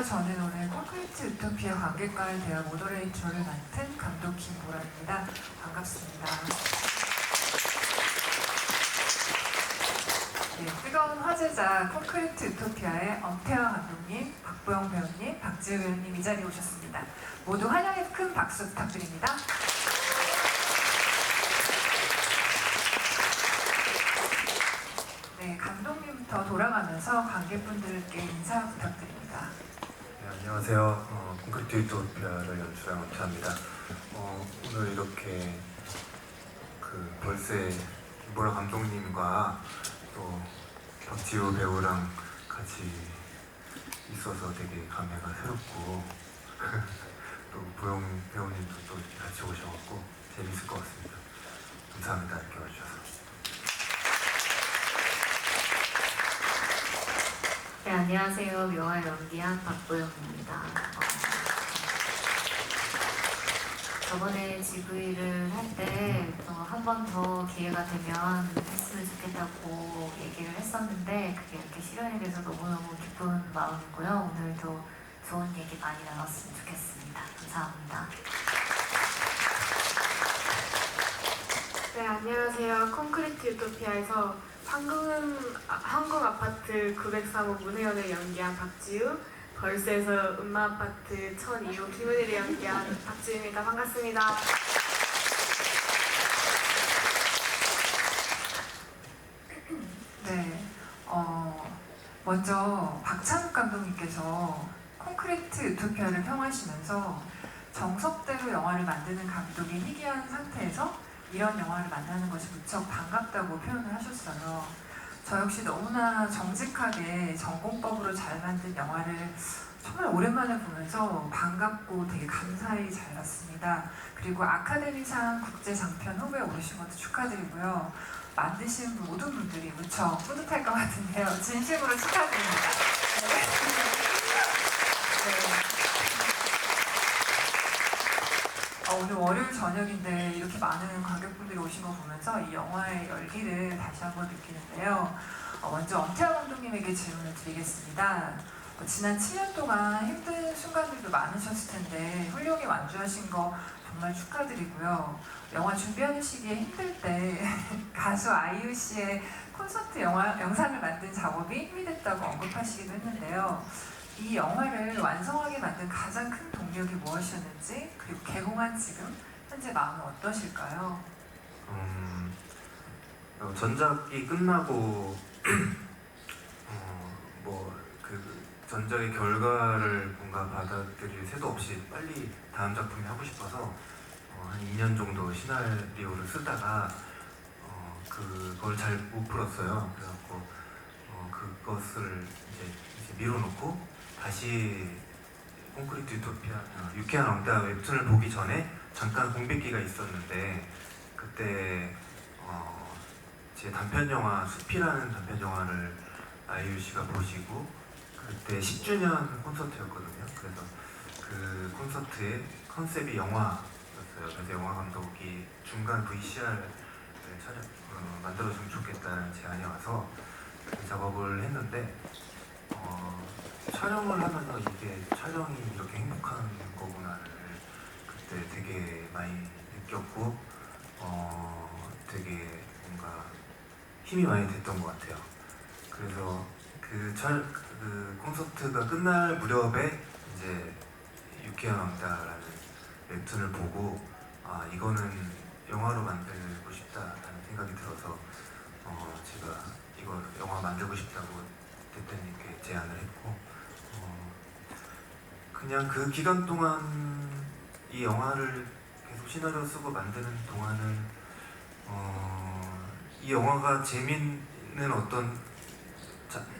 저는 오늘 콘크리트 유토피아 관객과의 대화 모더레이터를 맡은 감독 김보라입니다. 반갑습니다. 네, 뜨거운 화제작 콘크리트 유토피아의 엄태화 감독님, 박보영 배우님, 박지우 배우님 이 자리에 오셨습니다. 모두 환영의 큰 박수 부탁드립니다. 네, 감독님부터 돌아가면서 관객분들께 인사 부탁드립니다. 네, 안녕하세요. 콘크리트 유토피아를 연출한 엄태화입니다. 오늘 이렇게 벌새 김보라 감독님과 또 박지우 배우랑 같이 있어서 되게 감회가 새롭고 또 보영 배우님도 또 같이 오셔갖고 재밌을 것 같습니다. 감사합니다. 이렇게 와주셔서. 네, 안녕하세요. 영화 연기한 박보영입니다. 저번에 GV를 할 때 한 번 더 기회가 되면 했으면 좋겠다고 얘기를 했었는데 그게 이렇게 실현이 돼서 너무너무 기쁜 마음이고요. 오늘도 좋은 얘기 많이 나눴으면 좋겠습니다. 감사합니다. 네, 안녕하세요. 콘크리트 유토피아에서 한국 아파트 903호 문혜연을 연기한 박지우, 벌새에서 음마아파트 1002호 김은희를 연기한 박지우입니다. 반갑습니다. 네, 먼저 박찬욱 감독님께서 콘크리트 유토피아를 평하시면서 정석대로 영화를 만드는 감독이 희귀한 상태에서 이런 영화를 만나는 것이 무척 반갑다고 표현을 하셨어요. 저 역시 너무나 정직하게 전공법으로 잘 만든 영화를 정말 오랜만에 보면서 반갑고 되게 감사히 잘 봤습니다. 그리고 아카데미상 국제장편 후보에 오르신 것도 축하드리고요. 만드신 모든 분들이 무척 뿌듯할 것 같은데요. 진심으로 축하드립니다. 네. 오늘 월요일 저녁인데 이렇게 많은 관객분들이 오신 거 보면서 이 영화의 열기를 다시 한번 느끼는데요. 먼저 엄태화 감독님에게 질문을 드리겠습니다. 지난 7년 동안 힘든 순간들도 많으셨을 텐데 훌륭히 완주하신 거 정말 축하드리고요. 영화 준비하는 시기에 힘들 때 가수 아이유 씨의 콘서트 영상을 만든 작업이 힘이 됐다고 언급하시기도 했는데요. 이 영화를 완성하게 만든 가장 큰 동력이 무엇이었는지, 그리고 개봉한 지금 현재 마음은 어떠실까요? 전작이 끝나고 전작의 결과를 뭔가 받아들일 새도 없이 빨리 다음 작품이 하고 싶어서 한 2년 정도 시나리오를 쓰다가 그걸 잘 못 풀었어요. 그래갖고 그것을 이제 밀어놓고 다시 콘크리트 유토피아 유쾌한 왕따 웹툰을 보기 전에 잠깐 공백기가 있었는데 그때 제 단편 영화 숲이라는 단편 영화를 아이유 씨가 보시고 그때 10주년 콘서트였거든요. 그래서 그 콘서트의 컨셉이 영화였어요. 그래서 영화 감독이 중간 VCR을 만들어주면 좋겠다는 제안이 와서 그 작업을 했는데 촬영을 하면서 이게 촬영이 이렇게 행복한 거구나를 그때 되게 많이 느꼈고 되게 뭔가 힘이 많이 됐던 것 같아요. 그래서 그 콘서트가 끝날 무렵에 이제 유쾌한 왕따라는 웹툰을 보고 이거는 영화로 만들고 싶다라는 생각이 들어서 제가 이거 영화 만들고 싶다고 대표님께 제안을 했고 그냥 그 기간 동안 이 영화를 계속 시나리오 쓰고 만드는 동안은 이 영화가 재밌는 어떤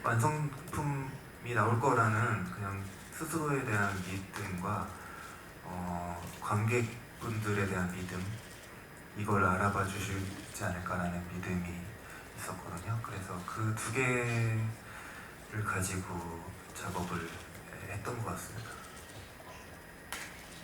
완성품이 나올 거라는 그냥 스스로에 대한 믿음과 관객분들에 대한 믿음 이걸 알아봐 주시지 않을까라는 믿음이 있었거든요. 그래서 그 두 개를 가지고 작업을 했던 것 같습니다.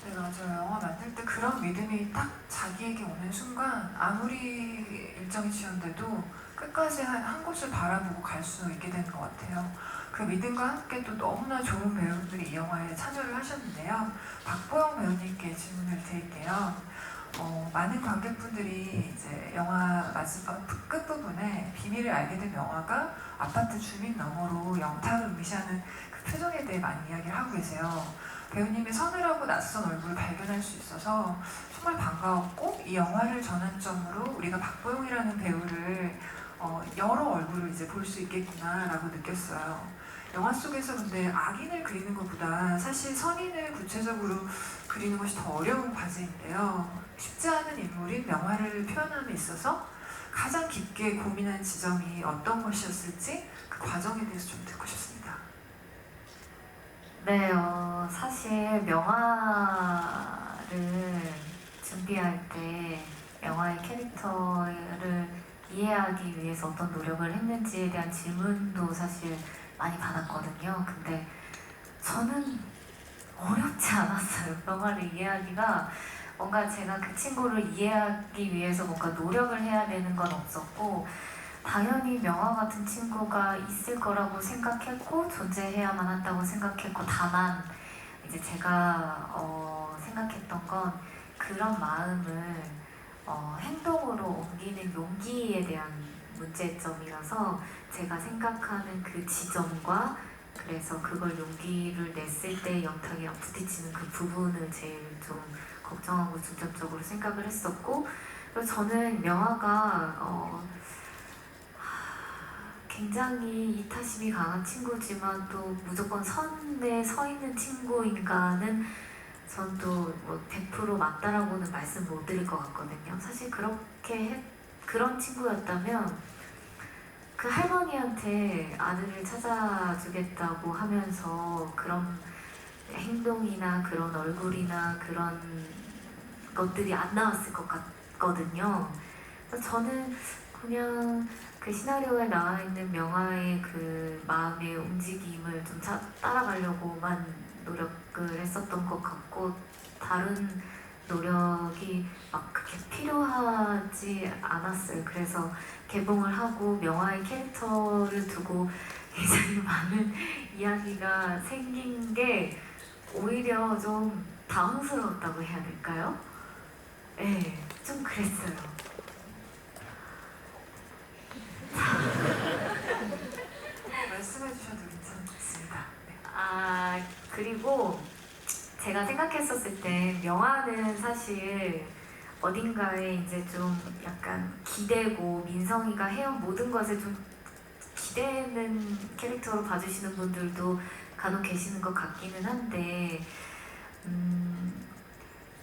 네, 맞아요. 영화 만들 때 그런 믿음이 딱 자기에게 오는 순간 아무리 일정 결정지었는데도 끝까지 한 곳을 바라보고 갈 수 있게 되는 것 같아요. 그 믿음과 함께 또 너무나 좋은 배우들이 이 영화에 참여를 하셨는데요. 박보영 배우님께 질문을 드릴게요. 많은 관객분들이 이제 영화 마지막 끝부분에 비밀을 알게 된 영화가 아파트 주민 너머로 영탁을 의미하는 그 표정에 대해 많이 이야기를 하고 계세요. 배우님의 서늘하고 낯선 얼굴을 발견할 수 있어서 정말 반가웠고, 이 영화를 전환점으로 우리가 박보영이라는 배우를 여러 얼굴을 이제 볼 수 있겠구나라고 느꼈어요. 영화 속에서 근데 악인을 그리는 것보다 사실 선인을 구체적으로 그리는 것이 더 어려운 과제인데요. 쉽지 않은 인물인 명화를 표현함에 있어서 가장 깊게 고민한 지점이 어떤 것이었을지 그 과정에 대해서 좀 듣고 싶습니다. 네, 사실 명화를 준비할 때 영화의 캐릭터를 이해하기 위해서 어떤 노력을 했는지에 대한 질문도 사실 많이 받았거든요. 근데 저는 어렵지 않았어요. 영화를 이해하기가 뭔가 제가 그 친구를 이해하기 위해서 뭔가 노력을 해야 되는 건 없었고, 당연히 명화 같은 친구가 있을 거라고 생각했고 존재해야만 한다고 생각했고, 다만 이제 제가 생각했던 건 그런 마음을 행동으로 옮기는 용기에 대한 문제점이라서 제가 생각하는 그 지점과 그래서 그걸 용기를 냈을 때 영탁이랑 부딪히는 그 부분을 제일 좀 걱정하고 중점적으로 생각을 했었고, 그래서 저는 명화가 굉장히 이타심이 강한 친구지만 또 무조건 선에 서 있는 친구인가는 전 또 뭐 100% 맞다라고는 말씀 못 드릴 것 같거든요. 사실 그런 친구였다면 그 할머니한테 아들을 찾아주겠다고 하면서 그런 행동이나 그런 얼굴이나 그런 것들이 안 나왔을 것 같거든요. 그래서 저는 그냥 그 시나리오에 나와 있는 명화의 그 마음의 움직임을 좀 따라가려고만 노력을 했었던 것 같고, 다른 노력이 막 그렇게 필요하지 않았어요. 그래서 개봉을 하고 명화의 캐릭터를 두고 굉장히 많은 이야기가 생긴 게 오히려 좀 당황스러웠다고 해야 될까요? 네, 좀 그랬어요. 말씀해 주셔도 괜찮습니다. 네. 그리고 제가 생각했었을 때 명화는 사실 어딘가에 이제 좀 약간 기대고 민성이가 해온 모든 것에 좀 기대는 캐릭터로 봐주시는 분들도 간혹 계시는 것 같기는 한데,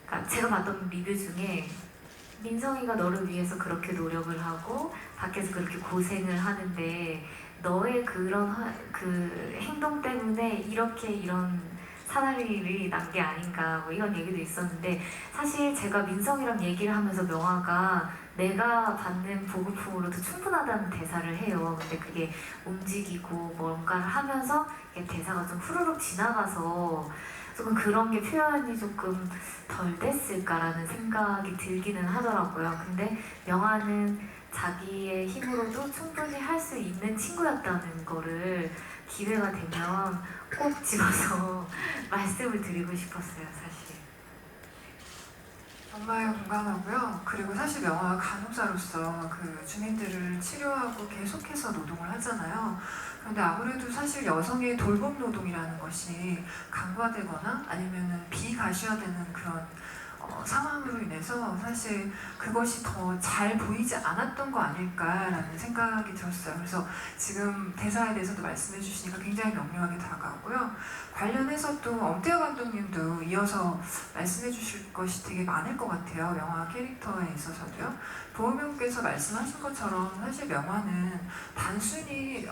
그러니까 제가 봤던 리뷰 중에 민성이가 너를 위해서 그렇게 노력을 하고 밖에서 그렇게 고생을 하는데 너의 그런 그 행동 때문에 이런 사나리를 난 게 아닌가, 뭐 이런 얘기도 있었는데, 사실 제가 민성이랑 얘기를 하면서 명화가 내가 받는 보급품으로도 충분하다는 대사를 해요. 근데 그게 움직이고 뭔가를 하면서 대사가 좀 후루룩 지나가서 조금 그런 게 표현이 조금 덜 됐을까라는 생각이 들기는 하더라고요. 근데 명화는 자기의 힘으로도 충분히 할 수 있는 친구였다는 거를 기회가 되면 꼭 집어서 말씀을 드리고 싶었어요, 사실. 정말 공감하고요. 그리고 사실 명화가 간호사로서 그 주민들을 치료하고 계속해서 노동을 하잖아요. 그런데 아무래도 사실 여성의 돌봄 노동이라는 것이 강화되거나 아니면은 비가시화되는 그런 상황으로 인해서 사실 그것이 더 잘 보이지 않았던 거 아닐까라는 생각이 들었어요. 그래서 지금 대사에 대해서도 말씀해 주시니까 굉장히 명료하게 다가오고요. 관련해서 또 엄태호 감독님도 이어서 말씀해 주실 것이 되게 많을 것 같아요. 영화 캐릭터에 있어서도요. 보호명께서 말씀하신 것처럼 사실 명화는 단순히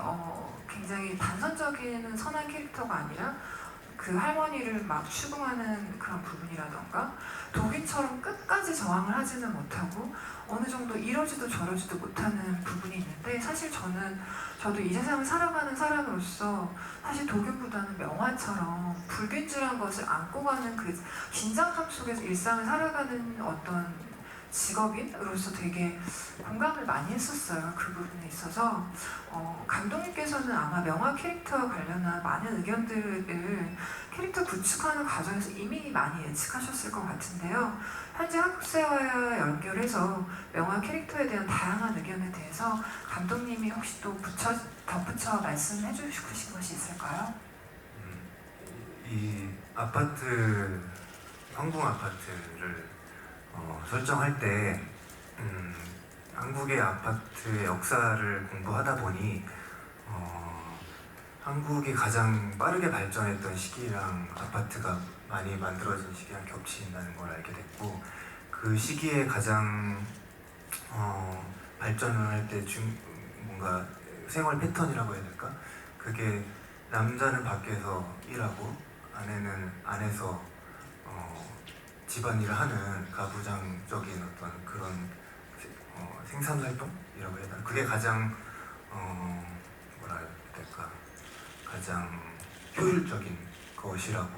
굉장히 단선적인 선한 캐릭터가 아니라 그 할머니를 막 추궁하는 그런 부분이라던가 독일처럼 끝까지 저항을 하지는 못하고 어느 정도 이러지도 저러지도 못하는 부분이 있는데, 사실 저도 이 세상을 살아가는 사람으로서 사실 독일보다는 명화처럼 불균질한 것을 안고 가는 그 긴장감 속에서 일상을 살아가는 어떤 직업인으로서 되게 공감을 많이 했었어요. 그 부분에 있어서 감독님께서는 아마 명화 캐릭터와 관련한 많은 의견들을 캐릭터 구축하는 과정에서 이미 많이 예측하셨을 것 같은데요. 현재 한국사와 연결해서 명화 캐릭터에 대한 다양한 의견에 대해서 감독님이 혹시 또 덧붙여 말씀해 주시고 싶은 것이 있을까요? 이 아파트, 황궁 아파트를 설정할 때 한국의 아파트의 역사를 공부하다 보니 한국이 가장 빠르게 발전했던 시기랑 아파트가 많이 만들어진 시기랑 겹친다는 걸 알게 됐고, 그 시기에 가장 발전을 할 때 뭔가 생활 패턴이라고 해야 될까? 그게 남자는 밖에서 일하고 아내는 안에서 집안일을 하는 가부장적인 어떤 그런 생산활동이라고 해야 되나? 그게 가장 뭐라 해야 될까? 가장 효율적인 것이라고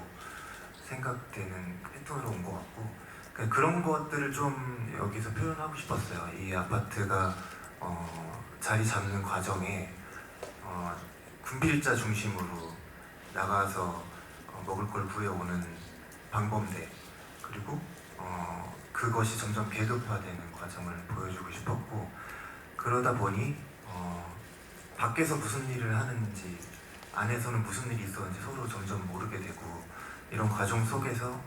생각되는 패턴으로 온 것 같고, 그러니까 그런 것들을 좀 여기서 표현하고 싶었어요. 이 아파트가 자리 잡는 과정에 군필자 중심으로 나가서 먹을 걸 구해오는 방범대, 그리고 그것이 점점 계급화되는 과정을 보여주고 싶었고, 그러다 보니 밖에서 무슨 일을 하는지 안에서는 무슨 일이 있었는지 서로 점점 모르게 되고, 이런 과정 속에서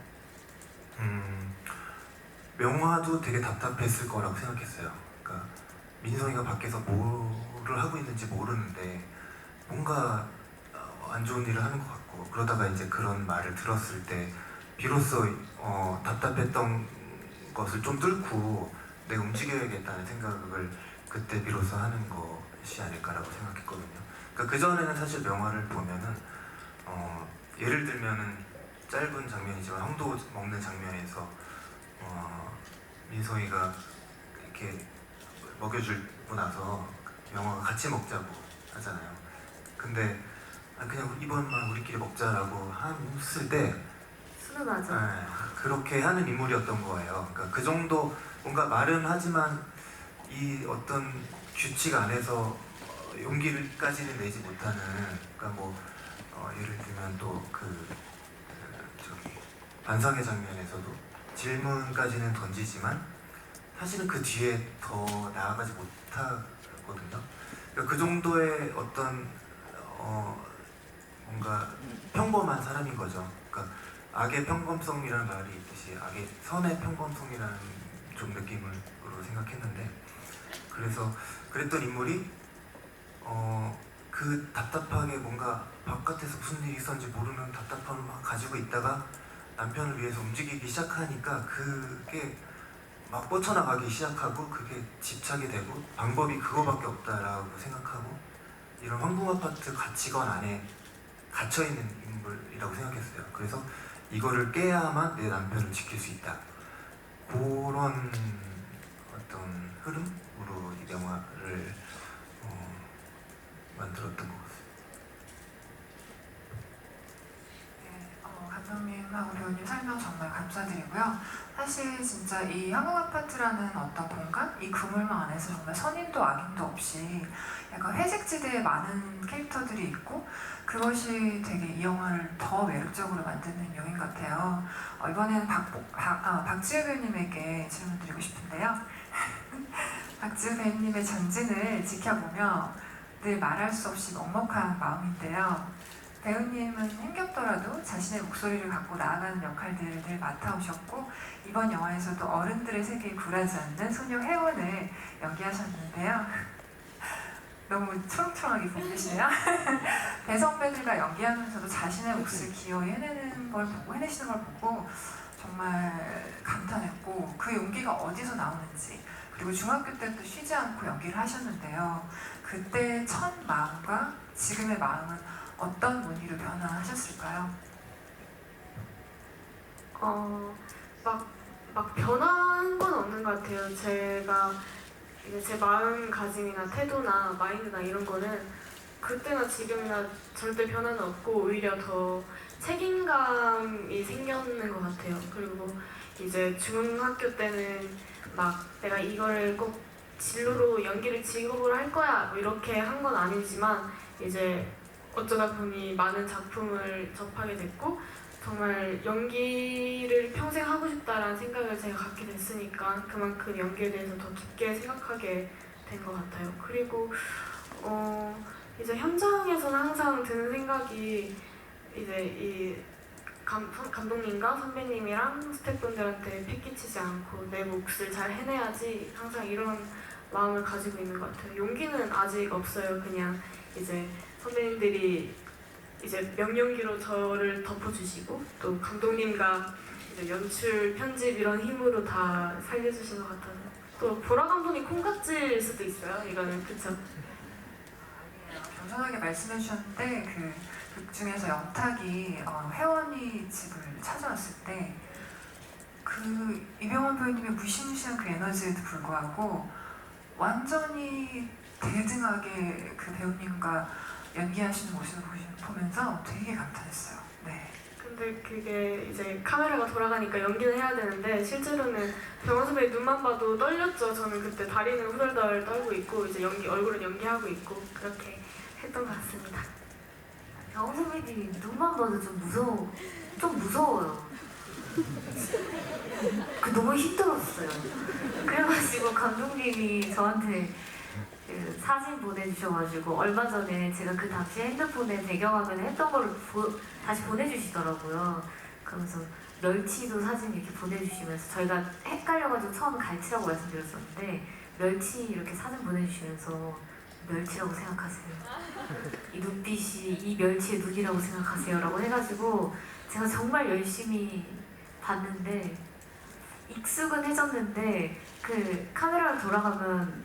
명화도 되게 답답했을 거라고 생각했어요. 그러니까 민성이가 밖에서 뭐를 하고 있는지 모르는데 뭔가 안 좋은 일을 하는 것 같고, 그러다가 이제 그런 말을 들었을 때 비로소 답답했던 것을 좀 뚫고 내가 움직여야겠다는 생각을 그때 비로소 하는 것이 아닐까라고 생각했거든요. 그러니까 그전에는 사실 명화를 보면은 예를 들면은 짧은 장면이지만 황도 먹는 장면에서 민성이가 이렇게 먹여주고 나서 명화가 같이 먹자고 하잖아요. 근데 그냥 이번만 우리끼리 먹자라고 했을 때 훈훈하죠. 그렇게 하는 인물이었던 거예요. 그러니까 그 정도 뭔가 말은 하지만 이 어떤 규칙 안에서 용기까지는 내지 못하는, 그러니까 뭐 예를 들면 또 저기 반상회 장면에서도 질문까지는 던지지만 사실은 그 뒤에 더 나아가지 못하거든요. 그러니까 그 정도의 어떤 뭔가 평범한 사람인 거죠. 그러니까 악의 평범성이라는 말이 있듯이 악의 선의 평범성이라는 좀 느낌으로 생각했는데, 그래서 그랬던 인물이 그 답답하게 뭔가 바깥에서 무슨 일이 있었는지 모르는 답답함을 막 가지고 있다가 남편을 위해서 움직이기 시작하니까 그게 막 뻗쳐나가기 시작하고, 그게 집착이 되고 방법이 그거밖에 없다라고 생각하고, 이런 황궁아파트 가치관 안에 갇혀있는 인물이라고 생각했어요. 그래서 이거를 깨야만 내 남편을 지킬 수 있다, 그런 어떤 흐름으로 이 영화를 만들었던 것 같습니다. 감독님하고 배우님 설명 정말 감사드리고요. 사실 진짜 이 황궁아파트라는 어떤 공간, 이 그물망 안에서 정말 선인도 악인도 없이 약간 회색지대에 많은 캐릭터들이 있고, 그것이 되게 이 영화를 더 매력적으로 만드는 요인 같아요. 이번에는 박지우 배우님에게 질문 드리고 싶은데요. 박지우 배우님의 전진을 지켜보며 늘 말할 수 없이 먹먹한 마음인데요. 배우님은 힘겹더라도 자신의 목소리를 갖고 나아가는 역할들을 늘 맡아오셨고, 이번 영화에서도 어른들의 세계에 굴하지 않는 소녀 혜원을 연기하셨는데요. 너무 초롱초롱하게 보고 계시네요. 대선배들과 연기하면서도 자신의 몫을 기어이 해내시는 걸 보고 정말 감탄했고, 그 용기가 어디서 나오는지, 그리고 중학교 때부터 쉬지 않고 연기를 하셨는데요. 그때 첫 마음과 지금의 마음은 어떤 원리로 변화하셨을까요? 막 변한 건 없는 것 같아요. 제가 이제 제 마음가짐이나 태도나 마인드나 이런 거는 그때나 지금이나 절대 변화는 없고 오히려 더 책임감이 생겼는 것 같아요. 그리고 이제 중학교 때는 막 내가 이거를 꼭 진로로 연기를 직업으로 할 거야 뭐 이렇게 한 건 아니지만 이제 어쩌다 보니 많은 작품을 접하게 됐고 정말 연기를 평생 하고 싶다라는 생각을 제가 갖게 됐으니까 그만큼 연기에 대해서 더 깊게 생각하게 된 것 같아요. 그리고 이제 현장에서는 항상 드는 생각이 이제 이 감독님과 선배님이랑 스태프분들한테 패기치지 않고 내 몫을 잘 해내야지 항상 이런 마음을 가지고 있는 것 같아요. 용기는 아직 없어요. 그냥 이제 선배님들이 이제 명령기로 저를 덮어주시고 또 감독님과 이제 연출, 편집 이런 힘으로 다 살려주신 것 같아서 또 보라 감독님 콩깍지일 수도 있어요. 이거는 그쵸? 겸손하게 말씀해 주셨는데 극 중에서 영탁이 혜원이 집을 찾아왔을 때 그 이병헌 배우님의 무시무시한 그 에너지에도 불구하고 완전히 대등하게 그 배우님과 연기하시는 모습을 보면서 되게 감탄했어요. 네. 근데 그게 이제 카메라가 돌아가니까 연기는 해야 되는데 실제로는 병원 선배님 눈만 봐도 떨렸죠. 저는 그때 다리는 후덜덜 떨고 있고 이제 얼굴은 연기하고 있고 그렇게 했던 것 같습니다. 병원 선배님이 눈만 봐도 좀 무서워요. 너무 힘들었어요. 그래가지고 감독님이 저한테 그 사진 보내주셔가지고 얼마 전에 제가 그 당시 핸드폰에 배경화면에 했던 거를 다시 보내주시더라고요. 그러면서 멸치도 사진 이렇게 보내주시면서 저희가 헷갈려가지고 처음에 갈치라고 말씀드렸었는데 멸치 이렇게 사진 보내주시면서 멸치라고 생각하세요. 이 눈빛이 이 멸치의 눈이라고 생각하세요. 라고 해가지고 제가 정말 열심히 봤는데 익숙은 해졌는데 그 카메라가 돌아가면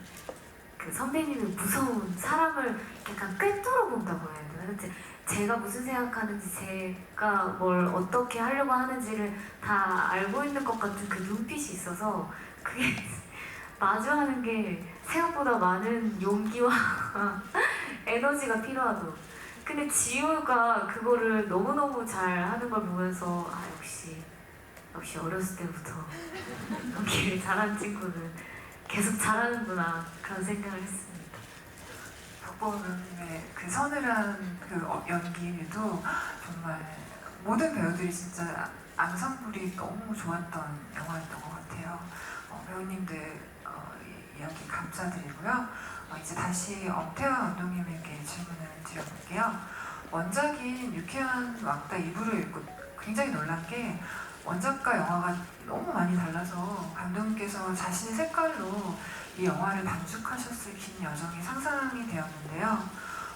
그 선배님이 무서운 사람을 약간 꿰뚫어 본다고 해야 되나? 제가 무슨 생각하는지 제가 뭘 어떻게 하려고 하는지를 다 알고 있는 것 같은 그 눈빛이 있어서 그게 마주하는 게 생각보다 많은 용기와 에너지가 필요하더라고요. 근데 지우가 그거를 너무너무 잘 하는 걸 보면서 역시 어렸을 때부터 연기를 잘하는 친구는 계속 잘하는구나 그런 생각을 했습니다. 박보검 배우님의 그 서늘한 그 연기도 정말 모든 배우들이 진짜 앙상블이 너무 좋았던 영화였던 것 같아요. 배우님들 이야기 감사드리고요. 이제 다시 엄태화 감독님에게 질문을 드려볼게요. 원작인 유쾌한 왕따 2부를 읽고 굉장히 놀란 게 원작과 영화가 너무 많이 달라서 감독님께서 자신의 색깔로 이 영화를 반죽하셨을 긴 여정이 상상이 되었는데요.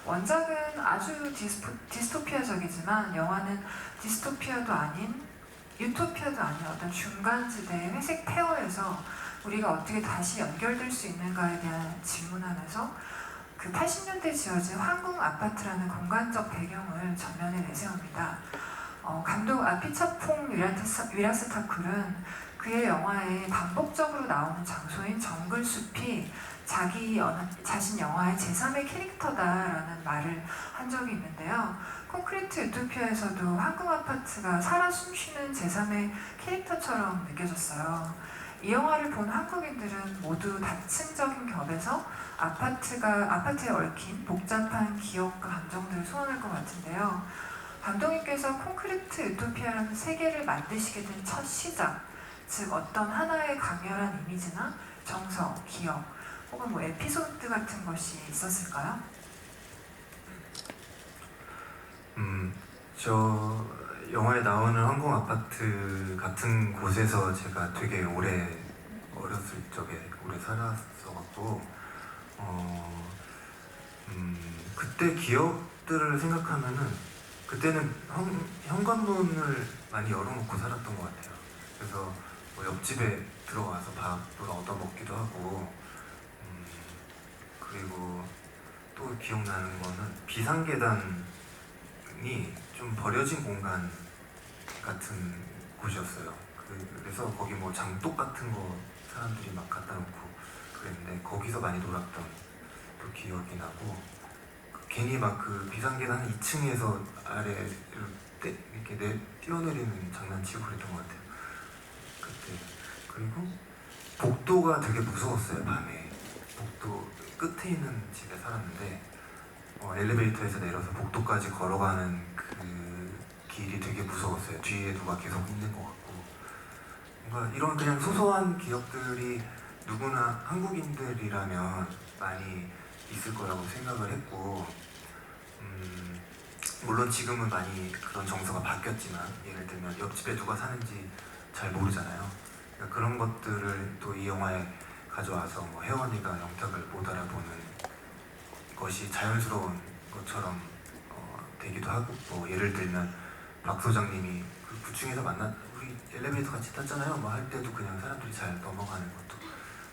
원작은 아주 디스토피아적이지만 영화는 디스토피아도 아닌 유토피아도 아닌 어떤 중간지대의 회색 폐허에서 우리가 어떻게 다시 연결될 수 있는가에 대한 질문하면서 그 80년대 지어진 황궁 아파트라는 공간적 배경을 전면에 내세웁니다. 감독 아피차퐁 위라스타쿨은 그의 영화에 반복적으로 나오는 장소인 정글숲이 자신 영화의 제3의 캐릭터다라는 말을 한 적이 있는데요. 콘크리트 유토피아에서도 황궁 아파트가 살아 숨쉬는 제3의 캐릭터처럼 느껴졌어요. 이 영화를 본 한국인들은 모두 다층적인 겹에서 아파트에 얽힌 복잡한 기억과 감정들을 소환할 것 같은데요. 감독님께서 콘크리트 유토피아라는 세계를 만드시게 된 첫 시작, 즉 어떤 하나의 강렬한 이미지나 정서, 기억, 혹은 뭐 에피소드 같은 것이 있었을까요? 저 영화에 나오는 항공 아파트 같은 곳에서 제가 되게 어렸을 적에 오래 살았어갖고 그때 기억들을 생각하면은 그때는 현관문을 많이 열어놓고 살았던 것 같아요. 그래서 뭐 옆집에 들어가서 밥을 얻어먹기도 하고 그리고 또 기억나는 거는 비상계단이 좀 버려진 공간 같은 곳이었어요. 그래서 거기 뭐 장독 같은 거 사람들이 막 갖다 놓고 그랬는데 거기서 많이 놀았던 또 기억이 나고 괜히 막 그 비상계단 2층에서 아래를 이렇게 뛰어내리는 장난치고 그랬던 것 같아요. 그때. 그리고 복도가 되게 무서웠어요. 밤에 복도 끝에 있는 집에 살았는데 엘리베이터에서 내려서 복도까지 걸어가는 그 길이 되게 무서웠어요. 뒤에 누가 계속 있는 것 같고 뭔가 이런 그냥 소소한 기억들이 누구나 한국인들이라면 많이 있을 거라고 생각을 했고 물론 지금은 많이 그런 정서가 바뀌었지만 예를 들면 옆집에 누가 사는지 잘 모르잖아요. 그러니까 그런 것들을 또 이 영화에 가져와서 뭐 혜원이가 영탁을 못 알아보는 것이 자연스러운 것처럼 되기도 하고 뭐 예를 들면 박 소장님이 그 구층에서 우리 엘리베이터 같이 탔잖아요 뭐 할 때도 그냥 사람들이 잘 넘어가는 것도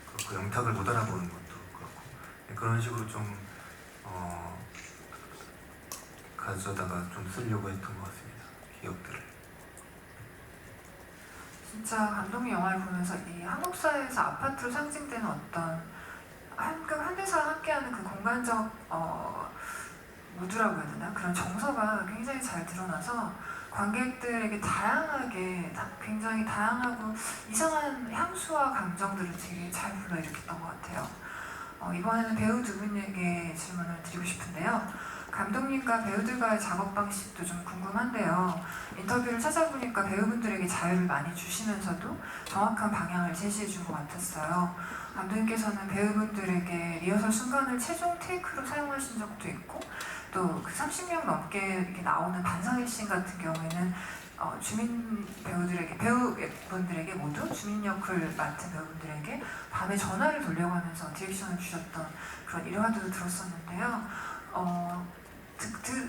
그렇고 영탁을 못 알아보는 것도 그렇고 그런 식으로 좀 가져다가 좀 쓰려고 했던 것 같습니다. 기억들을. 진짜 감독님 영화를 보면서 이 한국 사회에서 아파트로 상징되는 어떤 현대사와 함께하는 그 공간적 무드라고 해야 되나? 그런 정서가 굉장히 잘 드러나서 관객들에게 굉장히 다양하고 이상한 향수와 감정들을 되게 잘 불러일으켰던 것 같아요. 이번에는 배우 두 분에게 질문을 드리고 싶은데요. 감독님과 배우들과의 작업 방식도 좀 궁금한데요. 인터뷰를 찾아보니까 배우분들에게 자유를 많이 주시면서도 정확한 방향을 제시해 준 것 같았어요. 감독님께서는 배우분들에게 리허설 순간을 최종 테이크로 사용하신 적도 있고 또 그 30명 넘게 이렇게 나오는 반성의 씬 같은 경우에는 배우분들에게 모두 주민 역을 맡은 배우분들에게 밤에 전화를 돌려가면서 디렉션을 주셨던 그런 일화도 들었었는데요.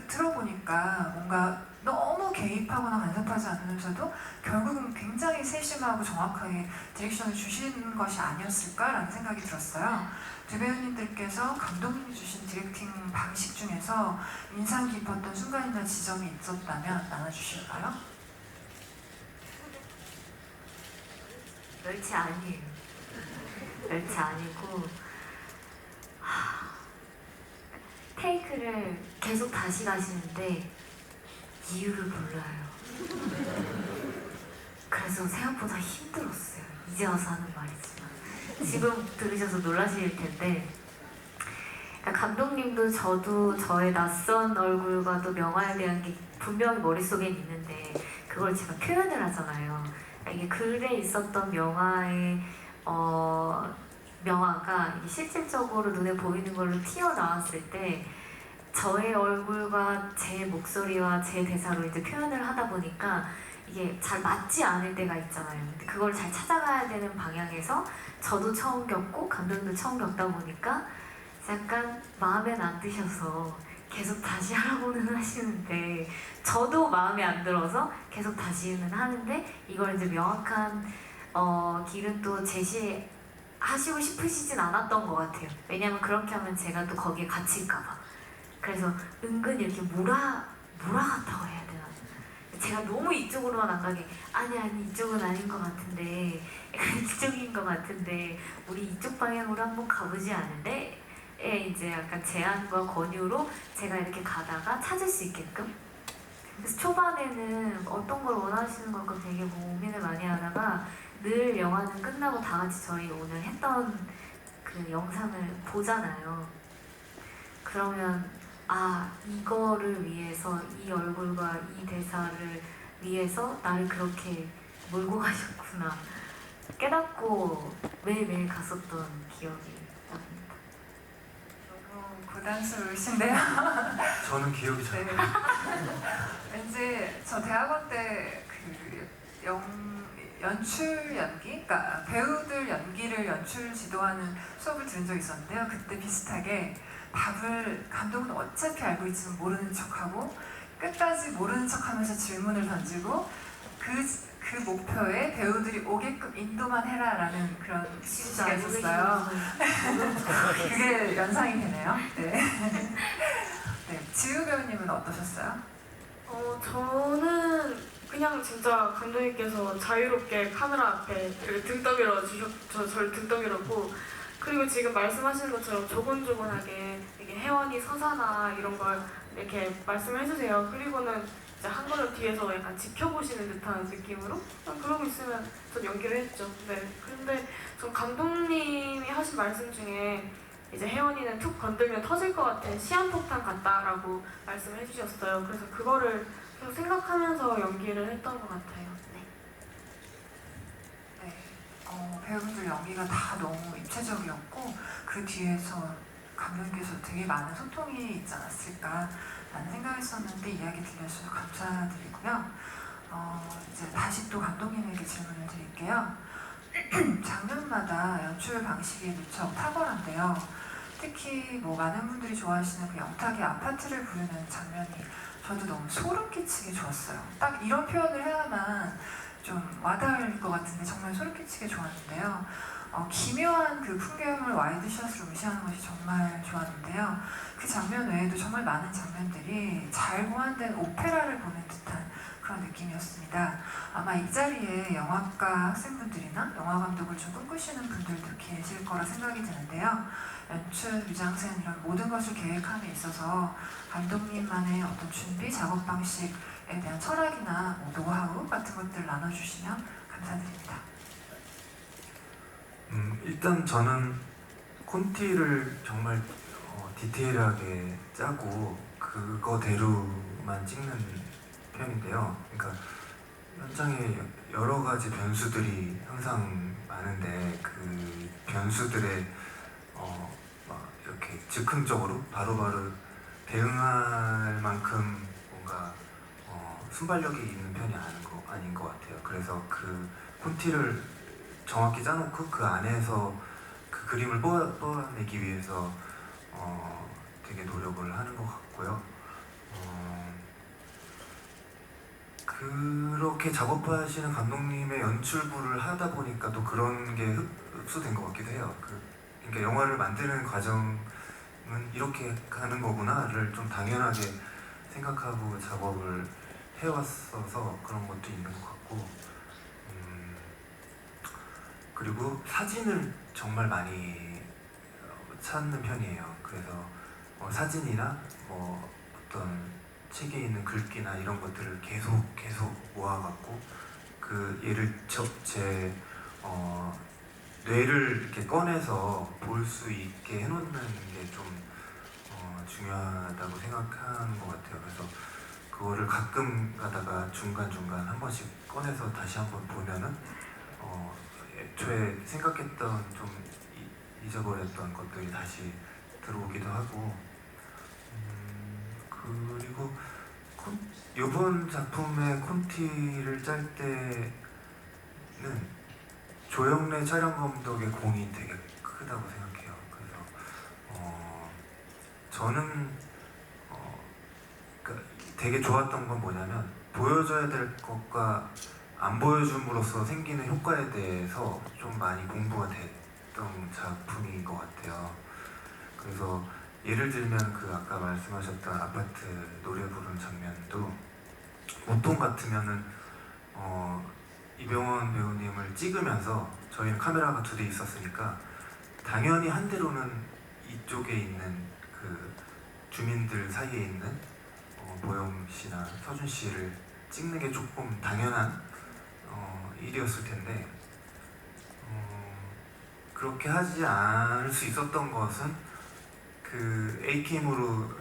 들어보니까 뭔가 너무 개입하거나 간섭하지 않으면서도 결국은 굉장히 세심하고 정확하게 디렉션을 주시는 것이 아니었을까라는 생각이 들었어요. 두 배우님들께서 감독님이 주신 디렉팅 방식 중에서 인상 깊었던 순간이나 지점이 있었다면 나눠주실까요? 멸치 아니에요. 멸치 아니고 테이크를 계속 다시 가시는데 이유를 몰라요. 그래서 생각보다 힘들었어요. 이제 와서 하는 말이지만 지금 들으셔서 놀라실 텐데 감독님도 저도 저의 낯선 얼굴과 또 명화에 대한 게 분명히 머릿속에 있는데 그걸 제가 표현을 하잖아요. 이게 글에 있었던 명화가 이게 실질적으로 눈에 보이는 걸로 튀어나왔을 때 저의 얼굴과 제 목소리와 제 대사로 이제 표현을 하다 보니까 이게 잘 맞지 않을 때가 있잖아요. 근데 그걸 잘 찾아가야 되는 방향에서 저도 처음 겪고 감독님도 처음 겪다 보니까 약간 마음에 안 드셔서 계속 다시 하라고는 하시는데 저도 마음에 안 들어서 계속 다시는 하는데 이걸 이제 명확한 길은 또 제시하시고 싶으시진 않았던 것 같아요. 왜냐면 그렇게 하면 제가 또 거기에 갇힐까봐. 그래서 은근히 이렇게 몰아갔다고 해야 되나? 제가 너무 이쪽으로만 안 가게 아니 이쪽은 아닌 것 같은데 이쪽인 것 같은데 우리 이쪽 방향으로 한번 가보지 않은데 이제 약간 제안과 권유로 제가 이렇게 가다가 찾을 수 있게끔 그래서 초반에는 어떤 걸 원하시는 걸까 되게 고민을 많이 하다가 늘 영화는 끝나고 다 같이 저희 오늘 했던 그 영상을 보잖아요. 그러면 이거를 위해서 이 얼굴과 이 대사를 위해서 나를 그렇게 몰고 가셨구나 깨닫고 매일매일 갔었던 기억이 납니다. 너무 부담스러우신데요. 저는 기억이 잘 네. 왠지 저 대학원 때 그 연출 연기? 그러니까 배우들 연기를 연출 지도하는 수업을 들은 적이 있었는데요. 그때 비슷하게 답을 감독은 어차피 알고 있지만 모르는 척하고 끝까지 모르는 척하면서 질문을 던지고 그 목표에 배우들이 오게끔 인도만 해라라는 그런 시가 있었어요. 그게 연상이 되네요. 네. 네. 지우 배우님은 어떠셨어요? 저는 그냥 진짜 감독님께서 자유롭게 카메라 앞에 이렇게 등 떠밀어 저를 등 떠밀었고 그리고 지금 말씀하시는 것처럼 조곤조곤하게 이게 혜원이 서사나 이런 걸 이렇게 말씀을 해주세요. 그리고는 이제 한 걸음 뒤에서 약간 지켜보시는 듯한 느낌으로 그냥 그러고 있으면 전 연기를 했죠. 네. 근데 전 감독님이 하신 말씀 중에 이제 혜원이는 툭 건들면 터질 것 같은 시한폭탄 같다라고 말씀을 해주셨어요. 그래서 그거를 계속 생각하면서 연기를 했던 것 같아요. 네. 네, 배우분들 연기가 다 너무 입체적이었고 그 뒤에서 감독님께서 되게 많은 소통이 있지 않았을까라는 생각했었는데 이야기 들려주셔서 감사드리고요. 이제 다시 또 감독님에게 질문을 드릴게요. 장면마다 연출 방식이 무척 탁월한데요. 특히 뭐 많은 분들이 좋아하시는 그 영탁의 아파트를 부르는 장면이 저도 너무 소름 끼치게 좋았어요. 딱 이런 표현을 해야만 좀 와닿을 것 같은데 정말 소름 끼치게 좋았는데요. 기묘한 그 풍경을 와이드샷으로 의시하는 것이 정말 좋았는데요. 그 장면 외에도 정말 많은 장면들이 잘 보완된 오페라를 보는 듯한 그런 느낌이었습니다. 아마 이 자리에 영화과 학생분들이나 영화 감독을 좀 꿈꾸시는 분들도 계실 거라 생각이 드는데요. 연출, 미장센 이런 모든 것을 계획함에 있어서 감독님만의 어떤 준비, 작업 방식에 대한 철학이나 뭐 노하우 같은 것들 나눠주시면 감사드립니다. 일단 저는 콘티를 정말 디테일하게 짜고 그거대로만 찍는 편인데요. 그러니까 현장에 여러 가지 변수들이 항상 많은데 그 변수들에 막 이렇게 즉흥적으로 바로바로 대응할 만큼 뭔가 순발력이 있는 편이 아닌 것 같아요. 그래서 그 콘티를 정확히 짜놓고 그 안에서 그 그림을 뽑아내기 위해서 되게 노력을 하는 것 같고요. 그렇게 작업하시는 감독님의 연출부를 하다 보니까 또 그런 게 흡수된 것 같기도 해요. 그러니까 영화를 만드는 과정은 이렇게 가는 거구나를 좀 당연하게 생각하고 작업을 해왔어서 그런 것도 있는 것 같고, 그리고 사진을 정말 많이 찾는 편이에요. 그래서 사진이나 뭐 어떤 책에 있는 글귀나 이런 것들을 계속 모아갖고 그 얘를 제 뇌를 이렇게 꺼내서 볼 수 있게 해놓는 게 좀 중요하다고 생각하는 것 같아요. 그래서 그거를 가끔 가다가 중간중간 한 번씩 꺼내서 다시 한번 보면은 애초에 생각했던 좀 잊어버렸던 것들이 다시 들어오기도 하고, 그리고 이번 작품의 콘티를 짤 때는 조영래 촬영 감독의 공이 되게 크다고 생각해요. 그래서 저는 그러니까 되게 좋았던 건 뭐냐면 보여줘야 될 것과 안 보여줌으로써 생기는 효과에 대해서 좀 많이 공부가 됐던 작품인 것 같아요. 그래서 예를 들면 그 아까 말씀하셨던 아파트 노래 부르는 장면도 보통 같으면은 이병헌 배우님을 찍으면서 저희는 카메라가 2대 있었으니까 당연히 한 대로는 이쪽에 있는 그 주민들 사이에 있는 보영 씨나 서준 씨를 찍는 게 조금 당연한 일이었을 텐데 그렇게 하지 않을 수 있었던 것은 그 A캠으로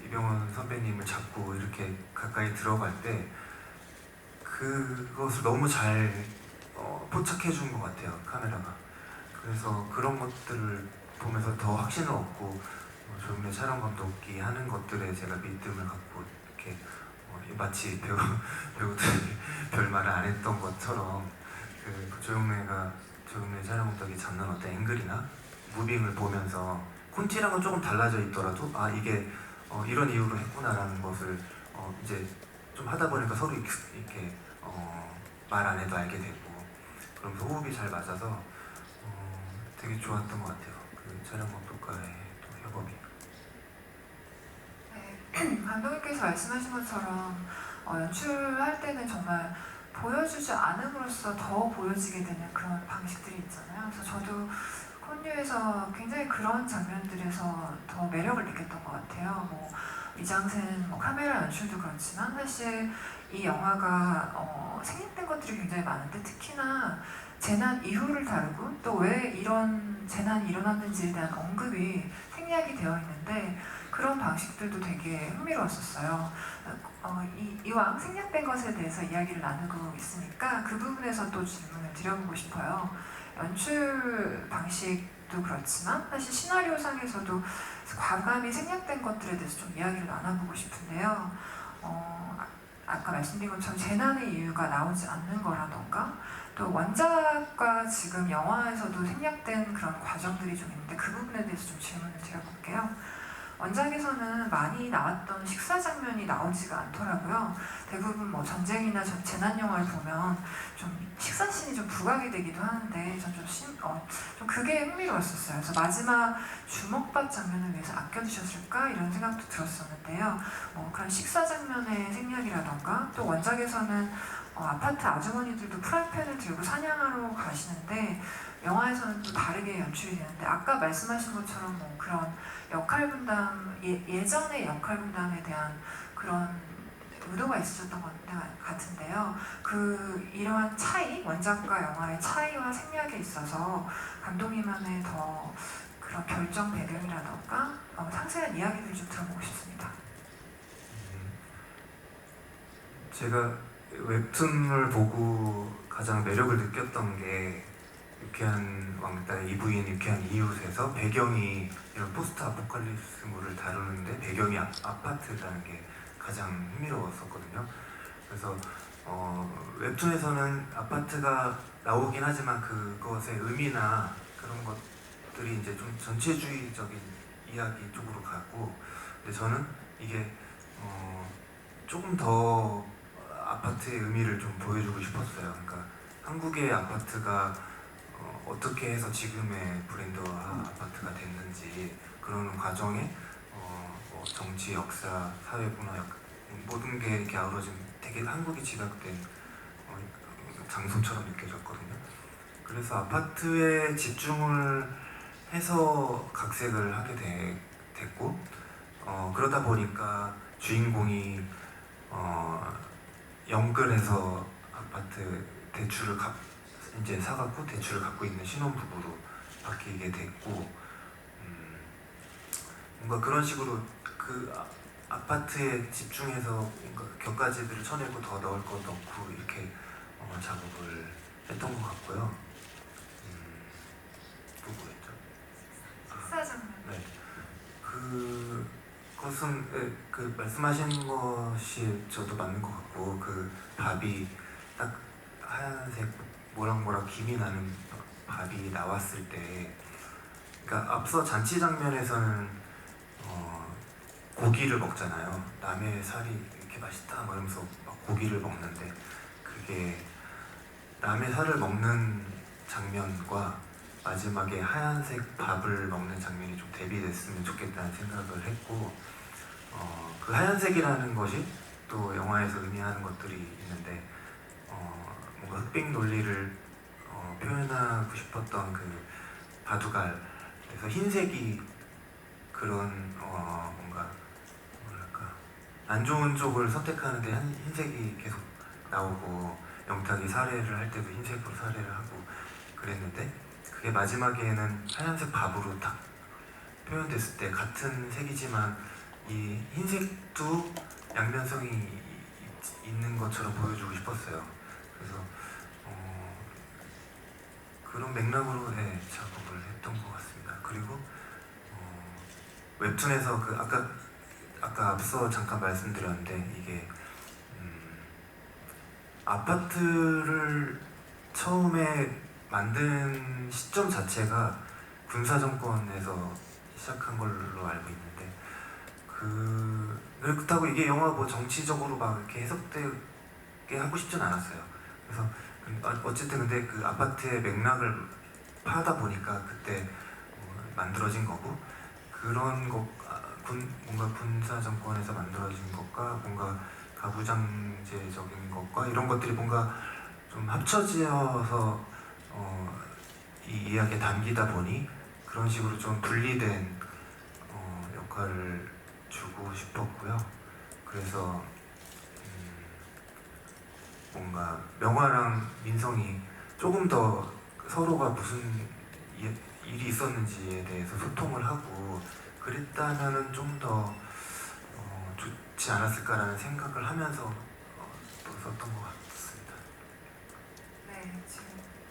이병헌 선배님을 잡고 이렇게 가까이 들어갈 때 그것을 너무 잘 포착해 준 것 같아요, 카메라가. 그래서 그런 것들을 보면서 더 확신을 얻고 조용래 촬영 감독이 하는 것들에 제가 믿음을 갖고 이렇게 마치 배우들이 별말을 안 했던 것처럼 그 조용래 촬영 감독이 잡는 어떤 앵글이나 무빙을 보면서 콘티랑은 조금 달라져 있더라도 아 이게 이런 이유로 했구나라는 것을 이제 좀 하다 보니까 서로 이렇게 말 안 해도 알게 되고 그러면서 호흡이 잘 맞아서 되게 좋았던 것 같아요. 그 촬영 감독과의 또 협업이. 네, 감독님께서 말씀하신 것처럼 연출할 때는 정말 보여주지 않음으로써 더 보여지게 되는 그런 방식들이 있잖아요. 그래서 저도 합류해서 굉장히 그런 장면들에서 더 매력을 느꼈던 것 같아요. 뭐 미장센, 뭐 카메라 연출도 그렇지만 사실 이 영화가 생략된 것들이 굉장히 많은데 특히나 재난 이후를 다루고 또 왜 이런 재난이 일어났는지에 대한 언급이 생략이 되어 있는데 그런 방식들도 되게 흥미로웠었어요. 이왕 생략된 것에 대해서 이야기를 나누고 있으니까 그 부분에서 또 질문을 드려보고 싶어요. 연출 방식도 그렇지만 사실 시나리오상에서도 과감히 생략된 것들에 대해서 좀 이야기를 나눠보고 싶은데요. 아까 말씀드린 것처럼 재난의 이유가 나오지 않는 거라던가 또 원작과 지금 영화에서도 생략된 그런 과정들이 좀 있는데 그 부분에 대해서 좀 질문을 드려볼게요. 원작에서는 많이 나왔던 식사 장면이 나오지가 않더라고요. 대부분 뭐 전쟁이나 재난 영화를 보면 좀 식사 씬이 좀 부각이 되기도 하는데 전 좀 그게 흥미로웠었어요. 그래서 마지막 주먹밥 장면을 위해서 아껴두셨을까 이런 생각도 들었었는데요. 그런 식사 장면의 생략이라던가 또 원작에서는 아파트 아주머니들도 프라이팬을 들고 사냥하러 가시는데 영화에서는 또 다르게 연출이 되는데 아까 말씀하신 것처럼 뭐 그런 역할 분담 예전의 역할 분담에 대한 그런 의도가 있으셨던 것 같은데요. 이러한 차이, 원작과 영화의 차이와 생략에 있어서 감독님만의 더 그런 결정 배경이라던가 상세한 이야기들을 좀 들어보고 싶습니다. 제가 웹툰을 보고 가장 매력을 느꼈던 게 유쾌한 왕따의 이부인 유쾌한 이웃에서 배경이 이런 포스트 아포칼립스물을 다루는데 배경이 아파트라는 게 가장 흥미로웠었거든요. 그래서 웹툰에서는 아파트가 나오긴 하지만 그것의 의미나 그런 것들이 이제 좀 전체주의적인 이야기 쪽으로 가고 근데 저는 이게 조금 더 아파트의 의미를 좀 보여주고 싶었어요. 그러니까 한국의 아파트가 어떻게 해서 지금의 브랜드화 아파트가 됐는지 그런 과정에 뭐 정치, 역사, 사회문화 모든 게 이렇게 아우러진 되게 한국이 집약된 장소처럼 느껴졌거든요. 그래서 아파트에 집중을 해서 각색을 하게 됐고 그러다 보니까 주인공이 연끌해서 아파트 대출을 이제 사갖고 대출을 갖고 있는 신혼부부로 바뀌게 됐고 뭔가 그런 식으로 그 아파트에 집중해서 뭔가 격가지들을 쳐내고 더 넣을 것 넣고 이렇게 작업을 했던 것 같고요. 또 뭐였죠? 식사 장면. 네. 그것은 그 말씀하신 것이 저도 맞는 것 같고 그 밥이 딱 하얀색 모락모락 김이 나는 밥이 나왔을 때 그러니까 앞서 잔치 장면에서는 고기를 먹잖아요. 남의 살이 이렇게 맛있다 막 이러면서 막 고기를 먹는데 그게 남의 살을 먹는 장면과 마지막에 하얀색 밥을 먹는 장면이 좀 대비됐으면 좋겠다는 생각을 했고 그 하얀색이라는 것이 또 영화에서 의미하는 것들이 있는데 뭔가 흑백 논리를 표현하고 싶었던 그 바둑알에서 흰색이 그런 뭔가 뭐랄까 안 좋은 쪽을 선택하는데 흰색이 계속 나오고 영탁이 살해를 할 때도 흰색으로 살해를 하고 그랬는데 그게 마지막에는 하얀색 밥으로 딱 표현됐을 때 같은 색이지만 이 흰색도 양면성이 있는 것처럼 보여주고 싶었어요. 그래서 그런 맥락으로 작업을 했던 것 같습니다. 그리고 웹툰에서 그 아까 앞서 잠깐 말씀드렸는데 이게 아파트를 처음에 만든 시점 자체가 군사정권에서 시작한 걸로 알고 있는데 그렇다고 이게 영화 뭐 정치적으로 막 이렇게 해석되게 하고 싶진 않았어요. 그래서 어쨌든 근데 그 아파트의 맥락을 파다 보니까 그때 만들어진 거고 그런 뭔가 군사 정권에서 만들어진 것과 뭔가 가부장제적인 것과 이런 것들이 뭔가 좀 합쳐지어서 이 이야기에 담기다 보니 그런 식으로 좀 분리된 역할을 주고 싶었고요. 그래서 뭔가 명화랑 민성이 조금 더 서로가 무슨 일이 있었는지에 대해서 소통을 하고 그랬다면은 좀 더 좋지 않았을까라는 생각을 하면서 또 썼던 것 같습니다. 네, 지금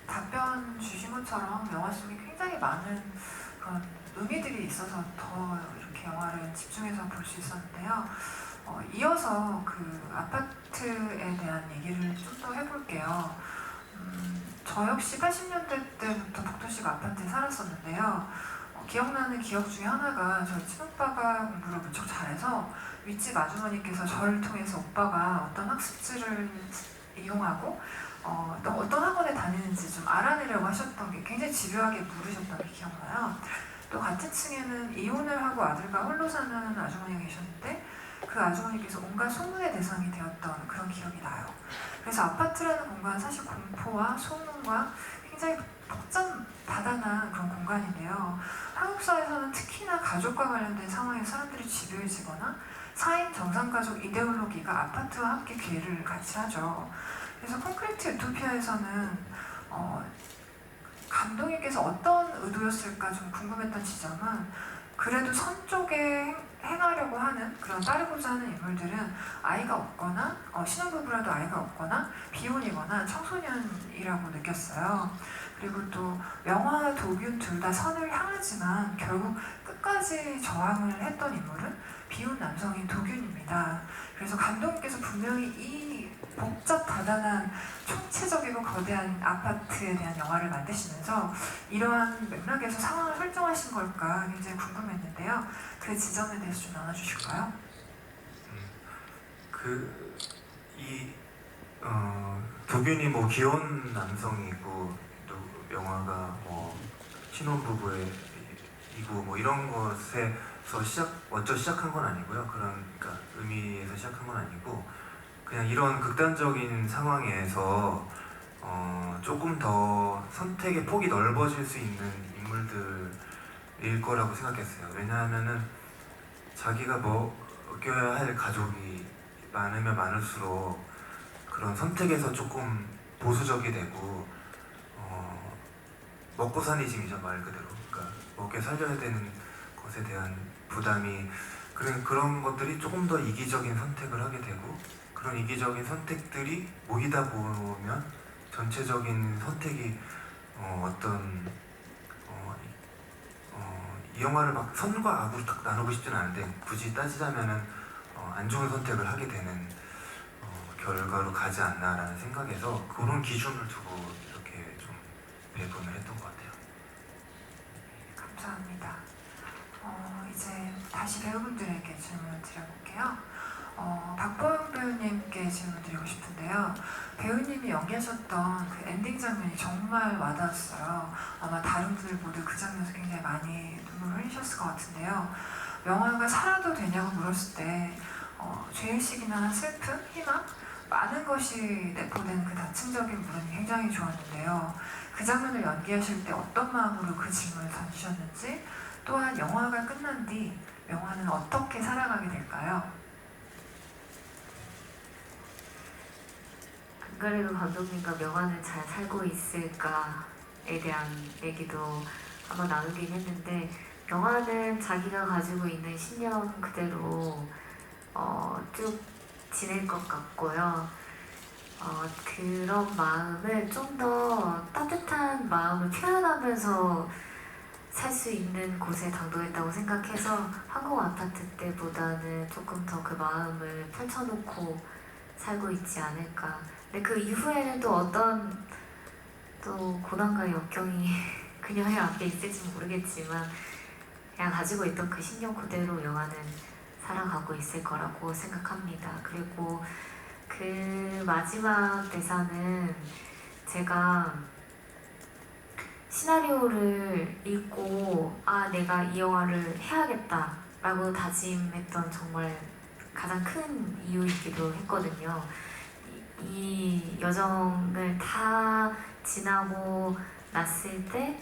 답변 주신 것처럼 영화 속에 굉장히 많은 그런 의미들이 있어서 더 이렇게 영화를 집중해서 볼 수 있었는데요. 이어서 그 아파트에 대한 얘기를 좀 더 해볼게요. 저 역시 80년대 때부터 북도식 아파트에 살았었는데요. 기억나는 기억 중에 하나가 저희 친오빠가 공부를 무척 잘해서 윗집 아주머니께서 저를 통해서 오빠가 어떤 학습지를 이용하고 또 어떤 학원에 다니는지 좀 알아내려고 하셨던 게 굉장히 집요하게 물으셨던 게 기억나요. 또 같은 층에는 이혼을 하고 아들과 홀로 사는 아주머니가 계셨는데 그 아주머니께서 온갖 소문의 대상이 되었던 그런 기억이 나요. 그래서 아파트라는 공간은 사실 공포와 소문과 굉장히 복잡다단한 그런 공간인데요. 한국 사회에서는 특히나 가족과 관련된 상황에서 사람들이 집요해지거나 4인 정상가족 이데올로기가 아파트와 함께 괴를 같이 하죠. 그래서 콘크리트 유토피아에서는 감독님께서 어떤 의도였을까 좀 궁금했던 지점은 그래도 선 쪽에 행하려고 하는 그런 따르고자 하는 인물들은 아이가 없거나 신혼부부라도 아이가 없거나 비혼이거나 청소년이라고 느꼈어요. 그리고 또 명화와 도균 둘 다 선을 향하지만 결국 끝까지 저항을 했던 인물은 비혼 남성인 도균입니다. 그래서 감독님께서 분명히 이 복잡다단한 총체적이고 거대한 아파트에 대한 영화를 만드시면서 이러한 맥락에서 상황을 설정하신 걸까 굉장히 궁금했는데요. 그 지점에 대해서 좀 나눠주실까요? 도균이 뭐 귀여운 남성이고 또 명화가 뭐 신혼부부이고 뭐 이런 것에서 먼저 시작한 건 아니고요. 그러니까 의미에서 시작한 건 아니고 그냥 이런 극단적인 상황에서 조금 더 선택의 폭이 넓어질 수 있는 인물들일 거라고 생각했어요. 왜냐하면은 자기가 먹여야 할 가족이 많으면 많을수록 그런 선택에서 조금 보수적이 되고 먹고 사니즘이죠, 말 그대로. 그러니까 먹여 살려야 되는 것에 대한 부담이 그런 것들이 조금 더 이기적인 선택을 하게 되고 그런 이기적인 선택들이 모이다 보면 전체적인 선택이 이 영화를 막 선과 악으로 딱 나누고 싶진 않은데 굳이 따지자면은 안 좋은 선택을 하게 되는 결과로 가지 않나라는 생각에서 그런 기준을 두고 이렇게 좀 배분을 했던 것 같아요. 감사합니다. 이제 다시 배우분들에게 질문을 드려볼게요. 박보영 배우님께 질문 드리고 싶은데요. 배우님이 연기하셨던 그 엔딩 장면이 정말 와닿았어요. 아마 다른 분들 모두 그 장면에서 굉장히 많이 눈물을 흘리셨을 것 같은데요. 영화가 살아도 되냐고 물었을 때 죄의식이나 슬픔, 희망, 많은 것이 내포된 그 다층적인 물음이 굉장히 좋았는데요. 그 장면을 연기하실 때 어떤 마음으로 그 질문을 던지셨는지 또한 영화가 끝난 뒤 명화는 어떻게 살아가게 될까요? 안 그래도 감독님과 명화는 잘 살고 있을까에 대한 얘기도 한번 나누긴 했는데 명화는 자기가 가지고 있는 신념 그대로 쭉 지낼 것 같고요. 그런 마음을 좀 더 따뜻한 마음을 표현하면서 살 수 있는 곳에 당도했다고 생각해서 한국 아파트 때보다는 조금 더 그 마음을 펼쳐놓고 살고 있지 않을까. 근데 그 이후에는 또 어떤 또 고난과 역경이 그녀의 앞에 있을지 모르겠지만 그냥 가지고 있던 그 신념 그대로 영화는 살아가고 있을 거라고 생각합니다. 그리고 그 마지막 대사는 제가 시나리오를 읽고 내가 이 영화를 해야겠다 라고 다짐했던 정말 가장 큰 이유이기도 했거든요. 이 여정을 다 지나고 났을 때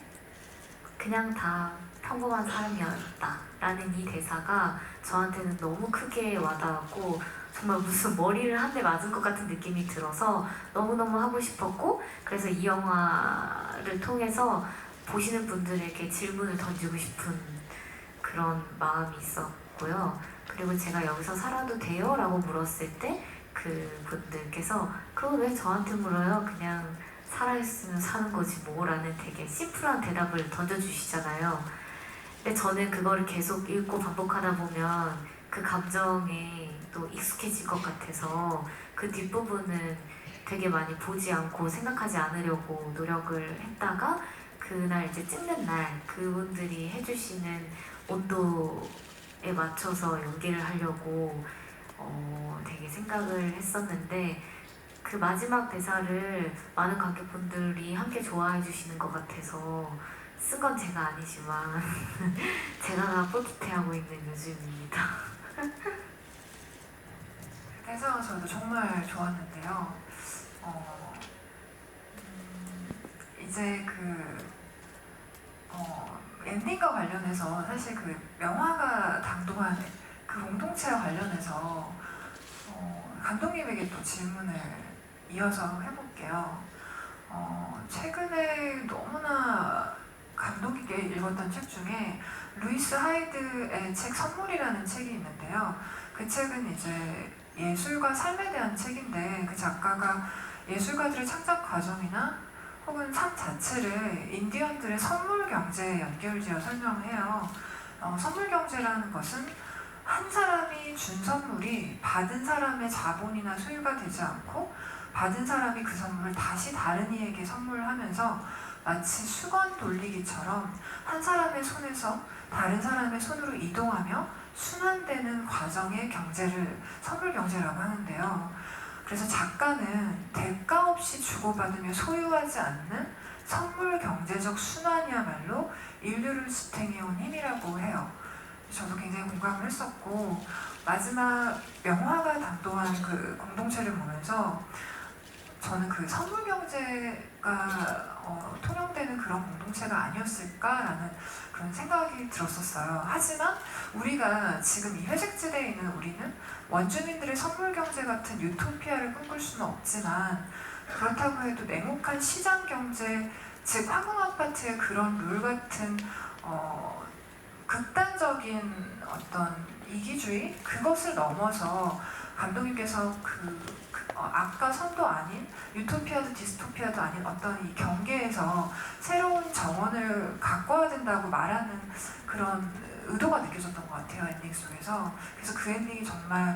그냥 다 평범한 사람이었다 라는 이 대사가 저한테는 너무 크게 와닿았고 정말 무슨 머리를 한 대 맞은 것 같은 느낌이 들어서 너무너무 하고 싶었고, 그래서 이 영화를 통해서 보시는 분들에게 질문을 던지고 싶은 그런 마음이 있었고요. 그리고 제가 여기서 살아도 돼요? 라고 물었을 때 그 분들께서 그거 왜 저한테 물어요? 그냥 살아있으면 사는 거지 뭐 라는 되게 심플한 대답을 던져주시잖아요. 근데 저는 그거를 계속 읽고 반복하다 보면 그 감정에 또 익숙해질 것 같아서 그 뒷부분은 되게 많이 보지 않고 생각하지 않으려고 노력을 했다가 그날 이제 찍는 날 그분들이 해주시는 온도에 맞춰서 연기를 하려고 되게 생각을 했었는데 그 마지막 대사를 많은 관객분들이 함께 좋아해 주시는 것 같아서 쓴 건 제가 아니지만 제가 뿌듯해하고 있는 요즘입니다. 대사가 저도 정말 좋았는데요. 이제 엔딩과 관련해서 사실 그 명화가 당도한 그 공동체와 관련해서 감독님에게 또 질문을 이어서 해볼게요. 최근에 너무나 감동 깊게 읽었던 책 중에 루이스 하이드의 책 선물이라는 책이 있는데요. 그 책은 이제 예술과 삶에 대한 책인데 그 작가가 예술가들의 창작 과정이나 혹은 삶 자체를 인디언들의 선물 경제에 연결지어 설명해요. 선물 경제라는 것은 한 사람이 준 선물이 받은 사람의 자본이나 소유가 되지 않고 받은 사람이 그 선물을 다시 다른 이에게 선물하면서 마치 수건 돌리기처럼 한 사람의 손에서 다른 사람의 손으로 이동하며 순환되는 과정의 경제를 선물 경제라고 하는데요. 그래서 작가는 대가 없이 주고받으며 소유하지 않는 선물 경제적 순환이야말로 인류를 지탱해온 힘이라고 해요. 저도 굉장히 공감을 했었고 마지막 명화가 당도한 그 공동체를 보면서 저는 그 선물 경제가 통용되는 그런 공동체가 아니었을까라는 그런 생각이 들었었어요. 하지만 우리가 지금 이 회색지대에 있는 우리는 원주민들의 선물 경제 같은 유토피아를 꿈꿀 수는 없지만 그렇다고 해도 냉혹한 시장 경제, 즉 황금 아파트의 그런 룰 같은 극단적인 어떤 이기주의 그것을 넘어서 감독님께서 악과 선도 아닌 유토피아도 디스토피아도 아닌 어떤 이 경계에서 새로운 정원을 가꿔야 된다고 말하는 그런 의도가 느껴졌던 것 같아요, 엔딩 속에서. 그래서 그 엔딩이 정말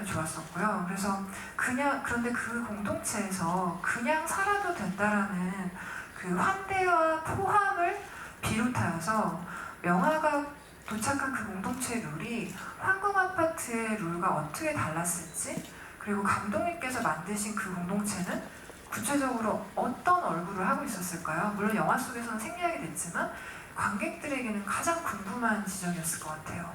좋았었고요. 그래서 그런데 그 공동체에서 그냥 살아도 된다라는 그 환대와 포함을 비롯하여서 명화가 도착한 그 공동체의 룰이 황금 아파트의 룰과 어떻게 달랐을지, 그리고 감독님께서 만드신 그 공동체는 구체적으로 어떤 얼굴을 하고 있었을까요? 물론 영화 속에서는 생략이 됐지만 관객들에게는 가장 궁금한 지점이었을 것 같아요.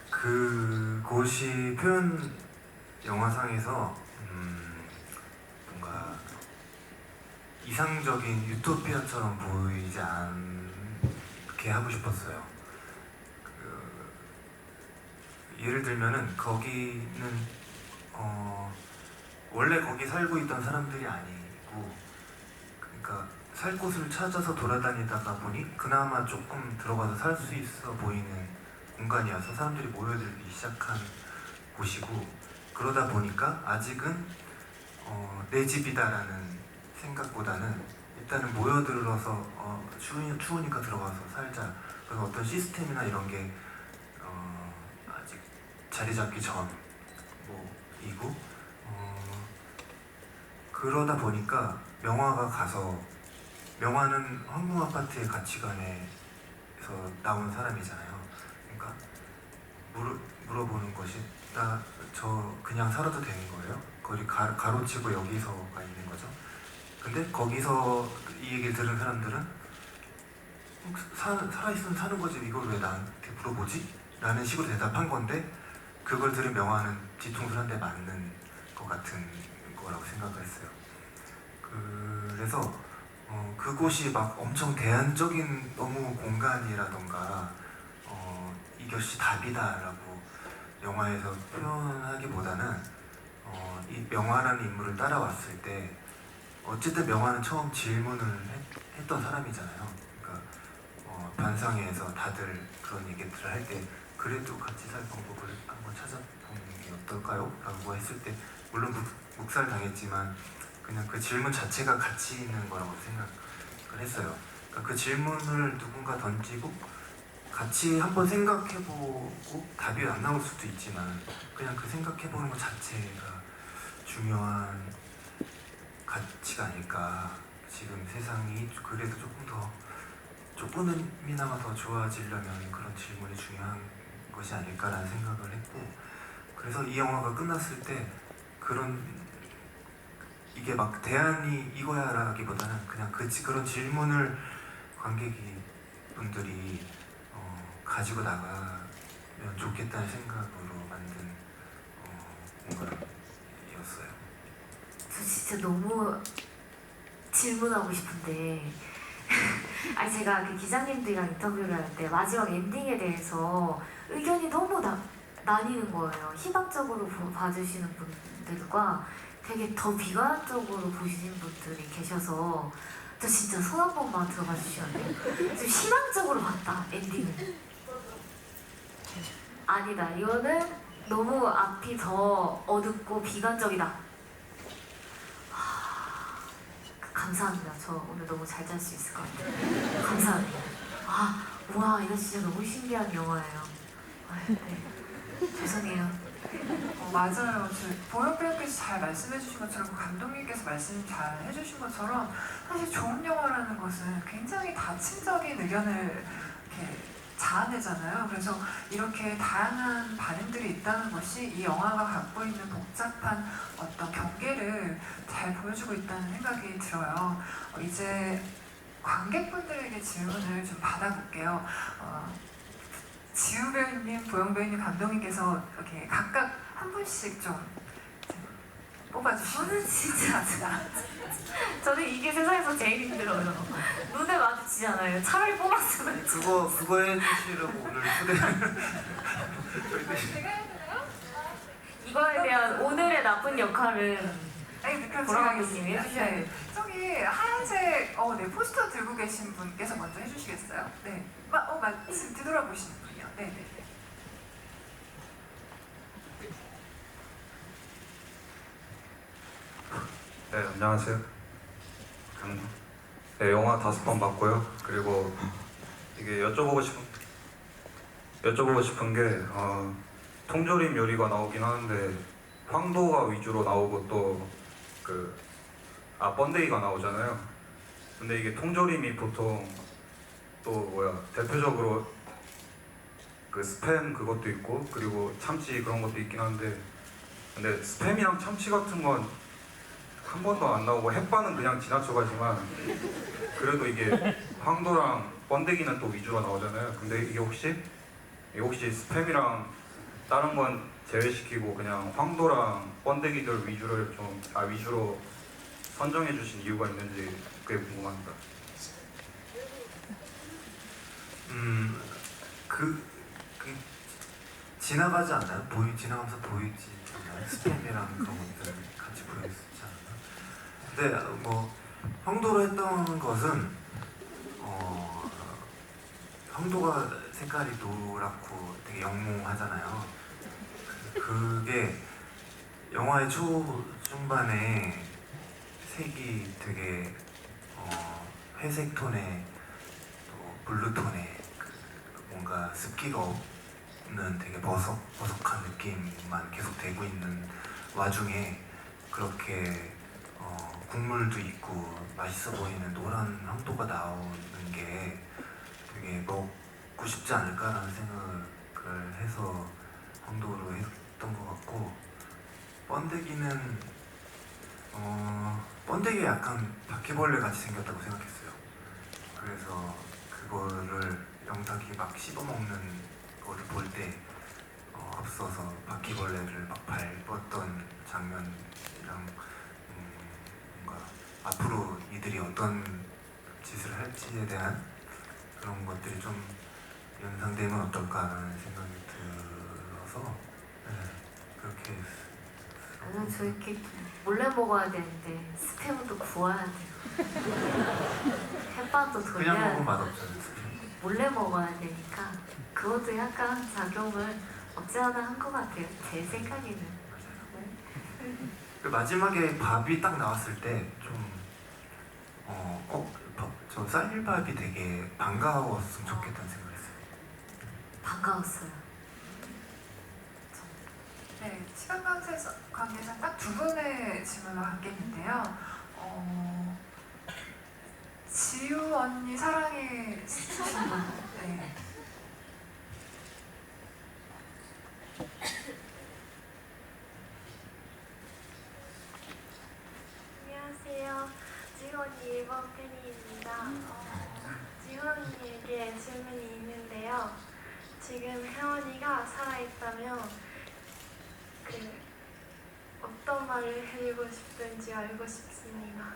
그곳이 표현 영화상에서 뭔가 이상적인 유토피아처럼 보이지 않게 하고 싶었어요. 예를 들면은 거기는 원래 거기 살고 있던 사람들이 아니고, 그러니까 살 곳을 찾아서 돌아다니다가 보니 그나마 조금 들어가서 살 수 있어 보이는 공간이어서 사람들이 모여들기 시작한 곳이고, 그러다 보니까 아직은 내 집이다라는 생각보다는 일단은 모여들어서 추우니까 들어가서 살자, 그래서 어떤 시스템이나 이런 게 아직 자리 잡기 전이고, 그러다 보니까 명화가 가서, 명화는 황금 아파트의 가치관에서 나온 사람이잖아요. 그러니까 물어보는 것이 저 그냥 살아도 되는 거예요? 거기 가로치고 여기서가 있는 거죠. 근데 거기서 이 얘기를 들은 사람들은 살아있으면 사는 거지, 이걸 왜 나한테 물어보지? 라는 식으로 대답한 건데, 그걸 들은 명화는 뒤통수를 한 대 맞는 것 같은 거라고 생각을 했어요. 그래서 그곳이 막 엄청 대안적인 너무 공간이라던가 이것이 답이다라고 영화에서 표현하기보다는 이 명화라는 인물을 따라왔을 때 어쨌든 명화는 처음 질문을 했던 사람이잖아요. 그러니까 변상회에서 다들 그런 얘기들을 할 때 그래도 같이 살 방법을 한번 찾아보는 게 어떨까요? 라고 했을 때 물론 묵살 당했지만 그냥 그 질문 자체가 가치 있는 거라고 생각을 했어요. 그러니까 그 질문을 누군가 던지고 같이 한번 생각해보고 답이 안 나올 수도 있지만 그냥 그 생각해보는 것 자체가 중요한 가치가 아닐까. 지금 세상이 그래도 조금이나마 더 좋아지려면 그런 질문이 중요한 것이 아닐까라는 생각을 했고, 그래서 이 영화가 끝났을 때 이게 막 대안이 이거야라기보다는 그냥 그런 질문을 관객분들이 가지고 나가면 좋겠다는 생각으로 만든 영화였어요. 저 진짜 너무 질문하고 싶은데 아니 제가 그 기자님들이랑 인터뷰를 할 때 마지막 엔딩에 대해서 의견이 너무 나뉘는 거예요. 희망적으로 봐주시는 분들과 되게 더 비관적으로 보시는 분들이 계셔서 저 진짜 손 한 번만 들어봐 주시면 좀 희망적으로 봤다 엔딩을. 아니다 이거는 너무 앞이 더 어둡고 비관적이다. 감사합니다. 저 오늘 너무 잘 잘 수 있을 것 같아요. 감사합니다. 와 이거 진짜 너무 신기한 영화예요. 네. 죄송해요. 맞아요. 보영 배우께서 잘 말씀해 주신 것처럼 그 감독님께서 말씀 잘 해주신 것처럼 사실 좋은 영화라는 것은 굉장히 다층적인 의견을 이렇게 자아내잖아요. 그래서 이렇게 다양한 반응들이 있다는 것이 이 영화가 갖고 있는 복잡한 어떤 경계를 잘 보여주고 있다는 생각이 들어요. 이제 관객분들에게 질문을 좀 받아볼게요. 지우 배우님, 보영 배우님, 감독님께서 이렇게 각각 한 분씩 좀 뽑아주시면. 저는 진짜 저는 이게 세상에서 제일 힘들어요. 눈에 마주치잖아요. 차라리 뽑았으면 그거 해주시려고 오늘 초대를 이거에 대한 오늘의 나쁜 역할은 아니, 그럼 보라 제가 감독님이 하겠습니다. 해주셔야 돼요. 저기 하얀색 네, 포스터 들고 계신 분께서 먼저 해주시겠어요? 네. 지금 뒤돌아보시는 분이요. 네, 네. 네, 안녕하세요. 네, 영화 5번 봤고요. 그리고 이게 여쭤보고 싶은 게 통조림 요리가 나오긴 하는데 황도가 위주로 나오고 또 번데기가 나오잖아요. 근데 이게 통조림이 보통 대표적으로 그 스팸 그것도 있고 그리고 참치 그런 것도 있긴 한데 근데 스팸이랑 참치 같은 건 한 번도 안 나오고 햇반은 그냥 지나쳐가지만 그래도 이게 황도랑 번데기는 또 위주로 나오잖아요. 근데 이게 혹시 스팸이랑 다른 건 제외시키고 그냥 황도랑 번데기들 위주로 선정해 주신 이유가 있는지 그게 궁금합니다. 지나가지 않나요? 지나가면서 보이지 않나요? 스팸이랑 그런 것들 같이 보이지 않나요? 근데 황도로 했던 것은 황도가 색깔이 노랗고 되게 영롱하잖아요. 그게 영화의 초중반에 색이 되게 회색 톤에 또 블루 톤에 뭔가 습기가 없는 되게 버석한 느낌만 계속 되고 있는 와중에 그렇게 국물도 있고 맛있어 보이는 노란 황도가 나오는 게 되게 먹고 싶지 않을까라는 생각을 해서 황도로 했던 것 같고, 번데기가 약간 바퀴벌레 같이 생겼다고 생각했어요. 그래서 그거를 영탁이 막 씹어먹는 거를 볼 때 앞서서 바퀴벌레를 막 밟았던 장면이랑 뭔가 앞으로 이들이 어떤 짓을 할지에 대한 그런 것들이 좀 연상되면 어떨까 하는 생각이 들어서 그렇게 나는 저렇게 몰래 먹어야 되는데 스팸은 또 구워야 돼요. 햇반도 그냥 돌려야 먹으면 돼. 맛없잖아요. 몰래 먹어야 되니까 그것도 약간 작용을 없지 않아 한 것 같아요. 제 생각에는. 그 마지막에 밥이 딱 나왔을 때 좀 저 쌀밥이 되게 반가웠으면 좋겠다는 생각을 했어요. 반가웠어요. 네, 시간 관계상 딱 두 분의 질문을 받겠는데요. 지우 언니 사랑해 쓰신 분. 네. 안녕하세요. 지우 언니 1번 팬입니다. 지우 언니에게 질문이 있는데요. 지금 혜원이가 살아있다면 어떤 말을 해주고 싶은지 알고 싶습니다.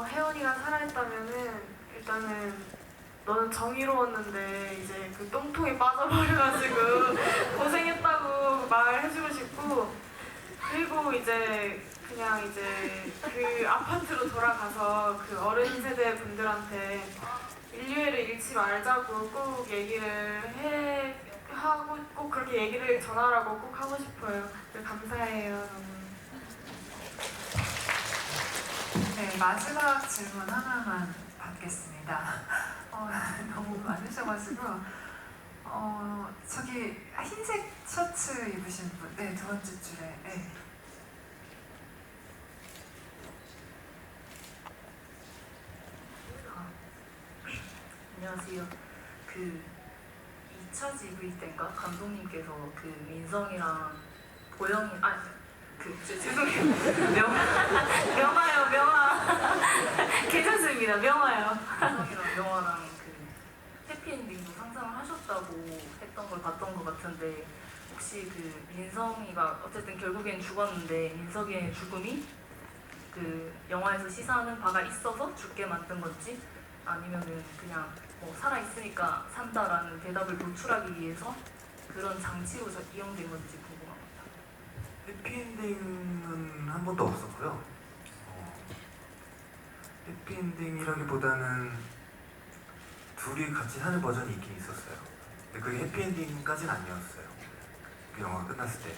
혜원이가 살아있다면은 일단은 너는 정의로웠는데 이제 그 똥통에 빠져버려가지고 고생했다고 말해주고 싶고, 그리고 이제 그냥 이제 그 아파트로 돌아가서 그 어른 세대 분들한테 인류애를 잃지 말자고 꼭 얘기를 하고 꼭 그렇게 얘기를 전하라고 꼭 하고 싶어요. 감사해요. 너무. 네, 마지막 질문 하나만 받겠습니다. 너무 많으셔가지고 저기 흰색 셔츠 입으신 분, 네, 두 번째 줄에. 네. 안녕하세요. 2차 GV 때인가 감독님께서 민성이랑 보영이 죄송해요. 명화요. 괜찮습니다. 명화요. 민성이랑 명화랑 해피엔딩도 상상을 하셨다고 했던 걸 봤던 것 같은데, 혹시 민성이가 어쨌든 결국엔 죽었는데 민석이의 죽음이 영화에서 시사하는 바가 있어서 죽게 만든 건지, 아니면은 그냥 살아있으니까 산다라는 대답을 도출하기 위해서 그런 장치로 이용된 건지 궁금합니다. 해피엔딩은 한 번도 없었고요. 해피엔딩이라기보다는 둘이 같이 사는 버전이 있긴 있었어요. 근데 그게 해피엔딩까지는 아니었어요. 그 영화가 끝났을 때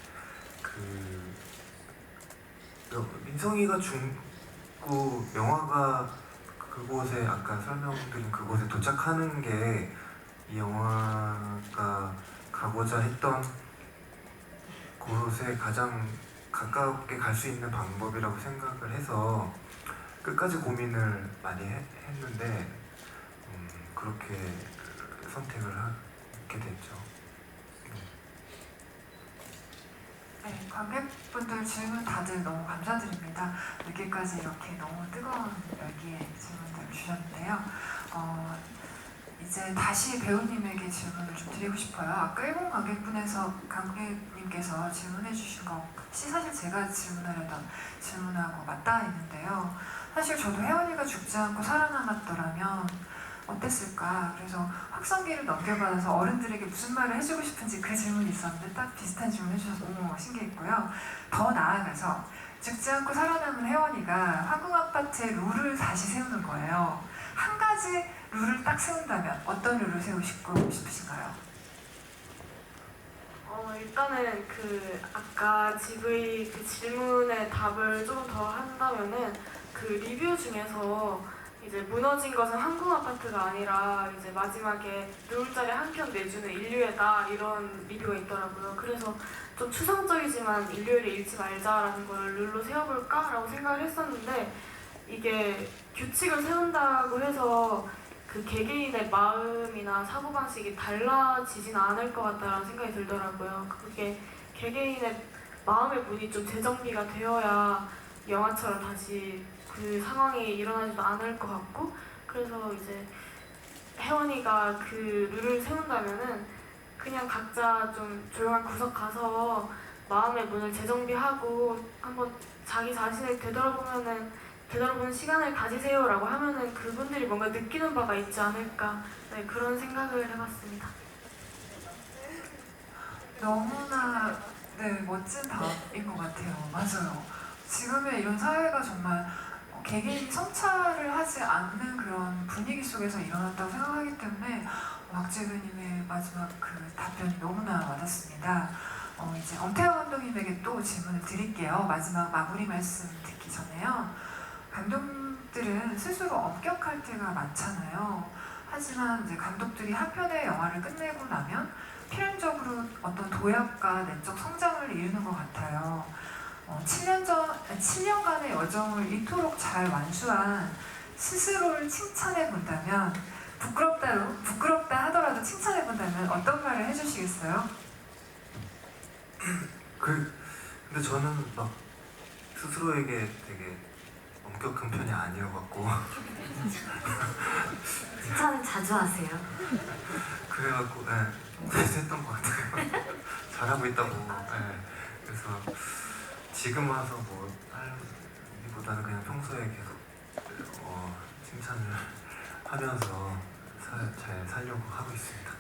민성이가 죽고 영화가 그곳에 아까 설명드린 그곳에 도착하는 게 이 영화가 가고자 했던 그곳에 가장 가깝게 갈 수 있는 방법이라고 생각을 해서 끝까지 고민을 많이 했는데 그렇게 선택을 하게 됐죠. 네, 관객분들 질문 다들 너무 감사드립니다. 늦게까지 이렇게 너무 뜨거운 열기의 질문들을 주셨는데요. 이제 다시 배우님에게 질문을 좀 드리고 싶어요. 아까 일본 관객님께서 질문해 주신 거 혹시 사실 제가 질문하려던 질문하고 맞닿아 있는데요. 사실 저도 혜원이가 죽지 않고 살아남았더라면 어땠을까? 그래서 확성기를 넘겨받아서 어른들에게 무슨 말을 해주고 싶은지 그 질문이 있었는데 딱 비슷한 질문 해주셔서 너무 신기했고요. 더 나아가서 죽지 않고 살아남은 혜원이가 황궁아파트의 룰을 다시 세우는 거예요. 한 가지 룰을 딱 세운다면 어떤 룰을 세우고 싶으신가요? 일단은 아까 GV 질문에 답을 조금 더 한다면은 리뷰 중에서 이제 무너진 것은 황궁아파트가 아니라 이제 마지막에 누울자리 한 편 내주는 인류애다, 이런 리뷰가 있더라고요. 그래서 좀 추상적이지만 인류애를 잃지 말자라는 걸 룰로 세워볼까라고 생각을 했었는데, 이게 규칙을 세운다고 해서 개개인의 마음이나 사고방식이 달라지진 않을 것 같다라는 생각이 들더라고요. 그게 개개인의 마음의 문이 좀 재정비가 되어야 영화처럼 다시 그 상황이 일어나지도 않을 것 같고, 그래서 이제 혜원이가 룰을 세운다면은 그냥 각자 좀 조용한 구석 가서 마음의 문을 재정비하고 한번 자기 자신을 되돌아보면은 되돌아보는 시간을 가지세요라고 하면은 그분들이 뭔가 느끼는 바가 있지 않을까, 네, 그런 생각을 해봤습니다. 너무나 멋진 답인 것 같아요. 맞아요. 지금의 이런 사회가 정말 개개인이 성찰을 하지 않는 그런 분위기 속에서 일어났다고 생각하기 때문에 박재근님의 마지막 그 답변이 너무나 와닿습니다. 이제 엄태영 감독님에게 또 질문을 드릴게요. 마지막 마무리 말씀 듣기 전에요. 감독들은 스스로 엄격할 때가 많잖아요. 하지만 이제 감독들이 한 편의 영화를 끝내고 나면 필연적으로 어떤 도약과 내적 성장을 이루는 것 같아요. 7년간의 여정을 이토록 잘 완수한 스스로를 칭찬해 본다면, 부끄럽다 하더라도 칭찬해 본다면 어떤 말을 해주시겠어요? 근데 저는 막 스스로에게 되게 엄격한 편이 아니어갖고 칭찬을 자주 하세요. 그래갖고 했던 것 같아요. 잘하고 있다고. 그래서 지금 와서 뭐 하기보다는 그냥 평소에 계속 칭찬을 하면서 잘 살려고 하고 있습니다.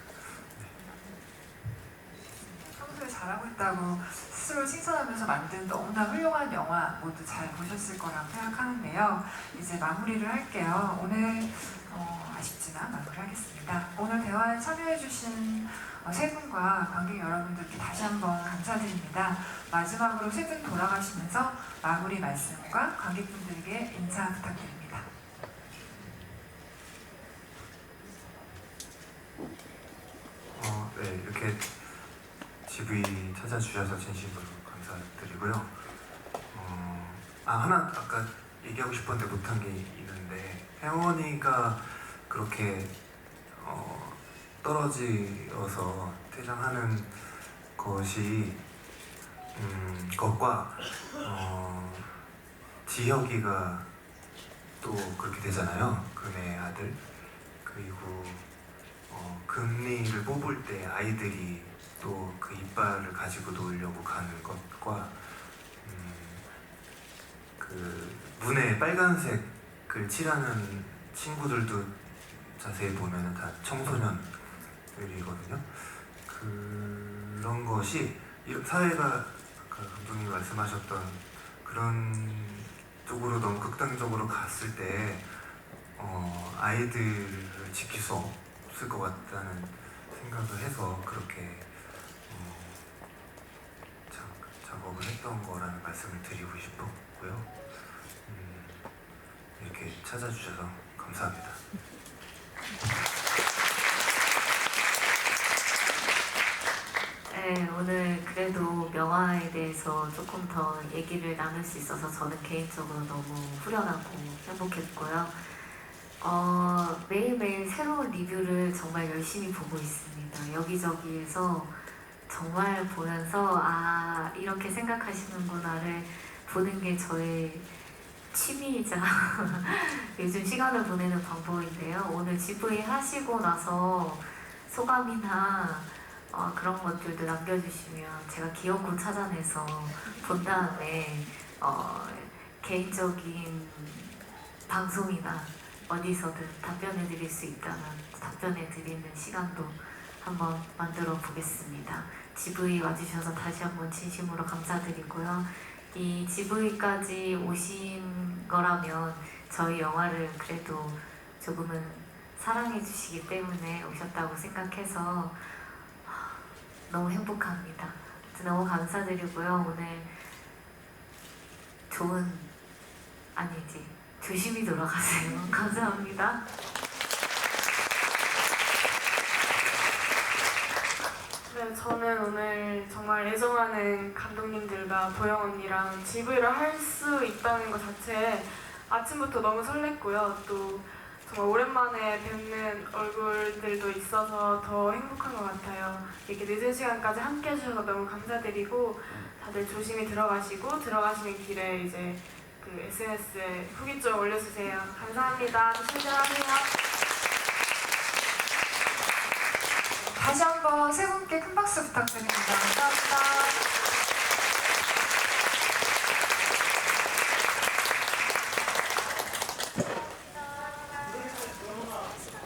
평소에 잘하고 있다고 스스로 칭찬하면서 만든 너무나 훌륭한 영화 모두 잘 보셨을 거라고 생각하는데요. 이제 마무리를 할게요. 오늘 아쉽지만 마무리하겠습니다. 오늘 대화에 참여해주신 세 분과 관객 여러분들께 다시 한번 감사드립니다. 마지막으로 세 분 돌아가시면서 마무리 말씀과 관객분들에게 인사 부탁드립니다. 네, 이렇게 GV 찾아주셔서 진심으로 감사드리고요. 하나 아까 얘기하고 싶었는데 못한 게 있는데, 혜원이가 그렇게 떨어지어서 퇴장하는 것이 것과 지혁이가 또 그렇게 되잖아요. 금의 아들. 그리고 금리를 뽑을 때 아이들이 또 그 이빨을 가지고 놀려고 가는 것과 그 문에 빨간색을 칠하는 친구들도 자세히 보면 다 청소년들이거든요. 그런 것이 사회가 아까 감독님이 말씀하셨던 그런 쪽으로 너무 극단적으로 갔을 때 아이들을 지킬 수 없을 것 같다는 생각을 해서 그렇게 작업을 했던 거라는 말씀을 드리고 싶었고요. 이렇게 찾아주셔서 감사합니다. 네, 오늘 그래도 명화에 대해서 조금 더 얘기를 나눌 수 있어서 저는 개인적으로 너무 후련하고 행복했고요. 매일매일 새로운 리뷰를 정말 열심히 보고 있습니다. 여기저기에서 정말 보면서 이렇게 생각하시는구나를 보는 게 저의 취미이자 요즘 시간을 보내는 방법인데요. 오늘 GV 하시고 나서 소감이나 그런 것들도 남겨주시면 제가 기억을 찾아내서 본 다음에 개인적인 방송이나 어디서든 답변해 드릴 수 있다면 답변해 드리는 시간도 한번 만들어 보겠습니다. GV 와주셔서 다시 한번 진심으로 감사드리고요. 이 GV까지 오신 거라면 저희 영화를 그래도 조금은 사랑해 주시기 때문에 오셨다고 생각해서 너무 행복합니다. 너무 감사드리고요. 오늘 조심히 돌아가세요. 감사합니다. 네, 저는 오늘 정말 애정하는 감독님들과 보영 언니랑 GV를 할 수 있다는 것 자체에 아침부터 너무 설렜고요. 또 정말 오랜만에 뵙는 얼굴들도 있어서 더 행복한 것 같아요. 이렇게 늦은 시간까지 함께 해주셔서 너무 감사드리고 다들 조심히 들어가시고 들어가시는 길에 이제 그 SNS에 후기 좀 올려주세요. 감사합니다. 조심히 들어가세요. 다시 한번 세 분께 큰 박수 부탁드립니다. 감사합니다.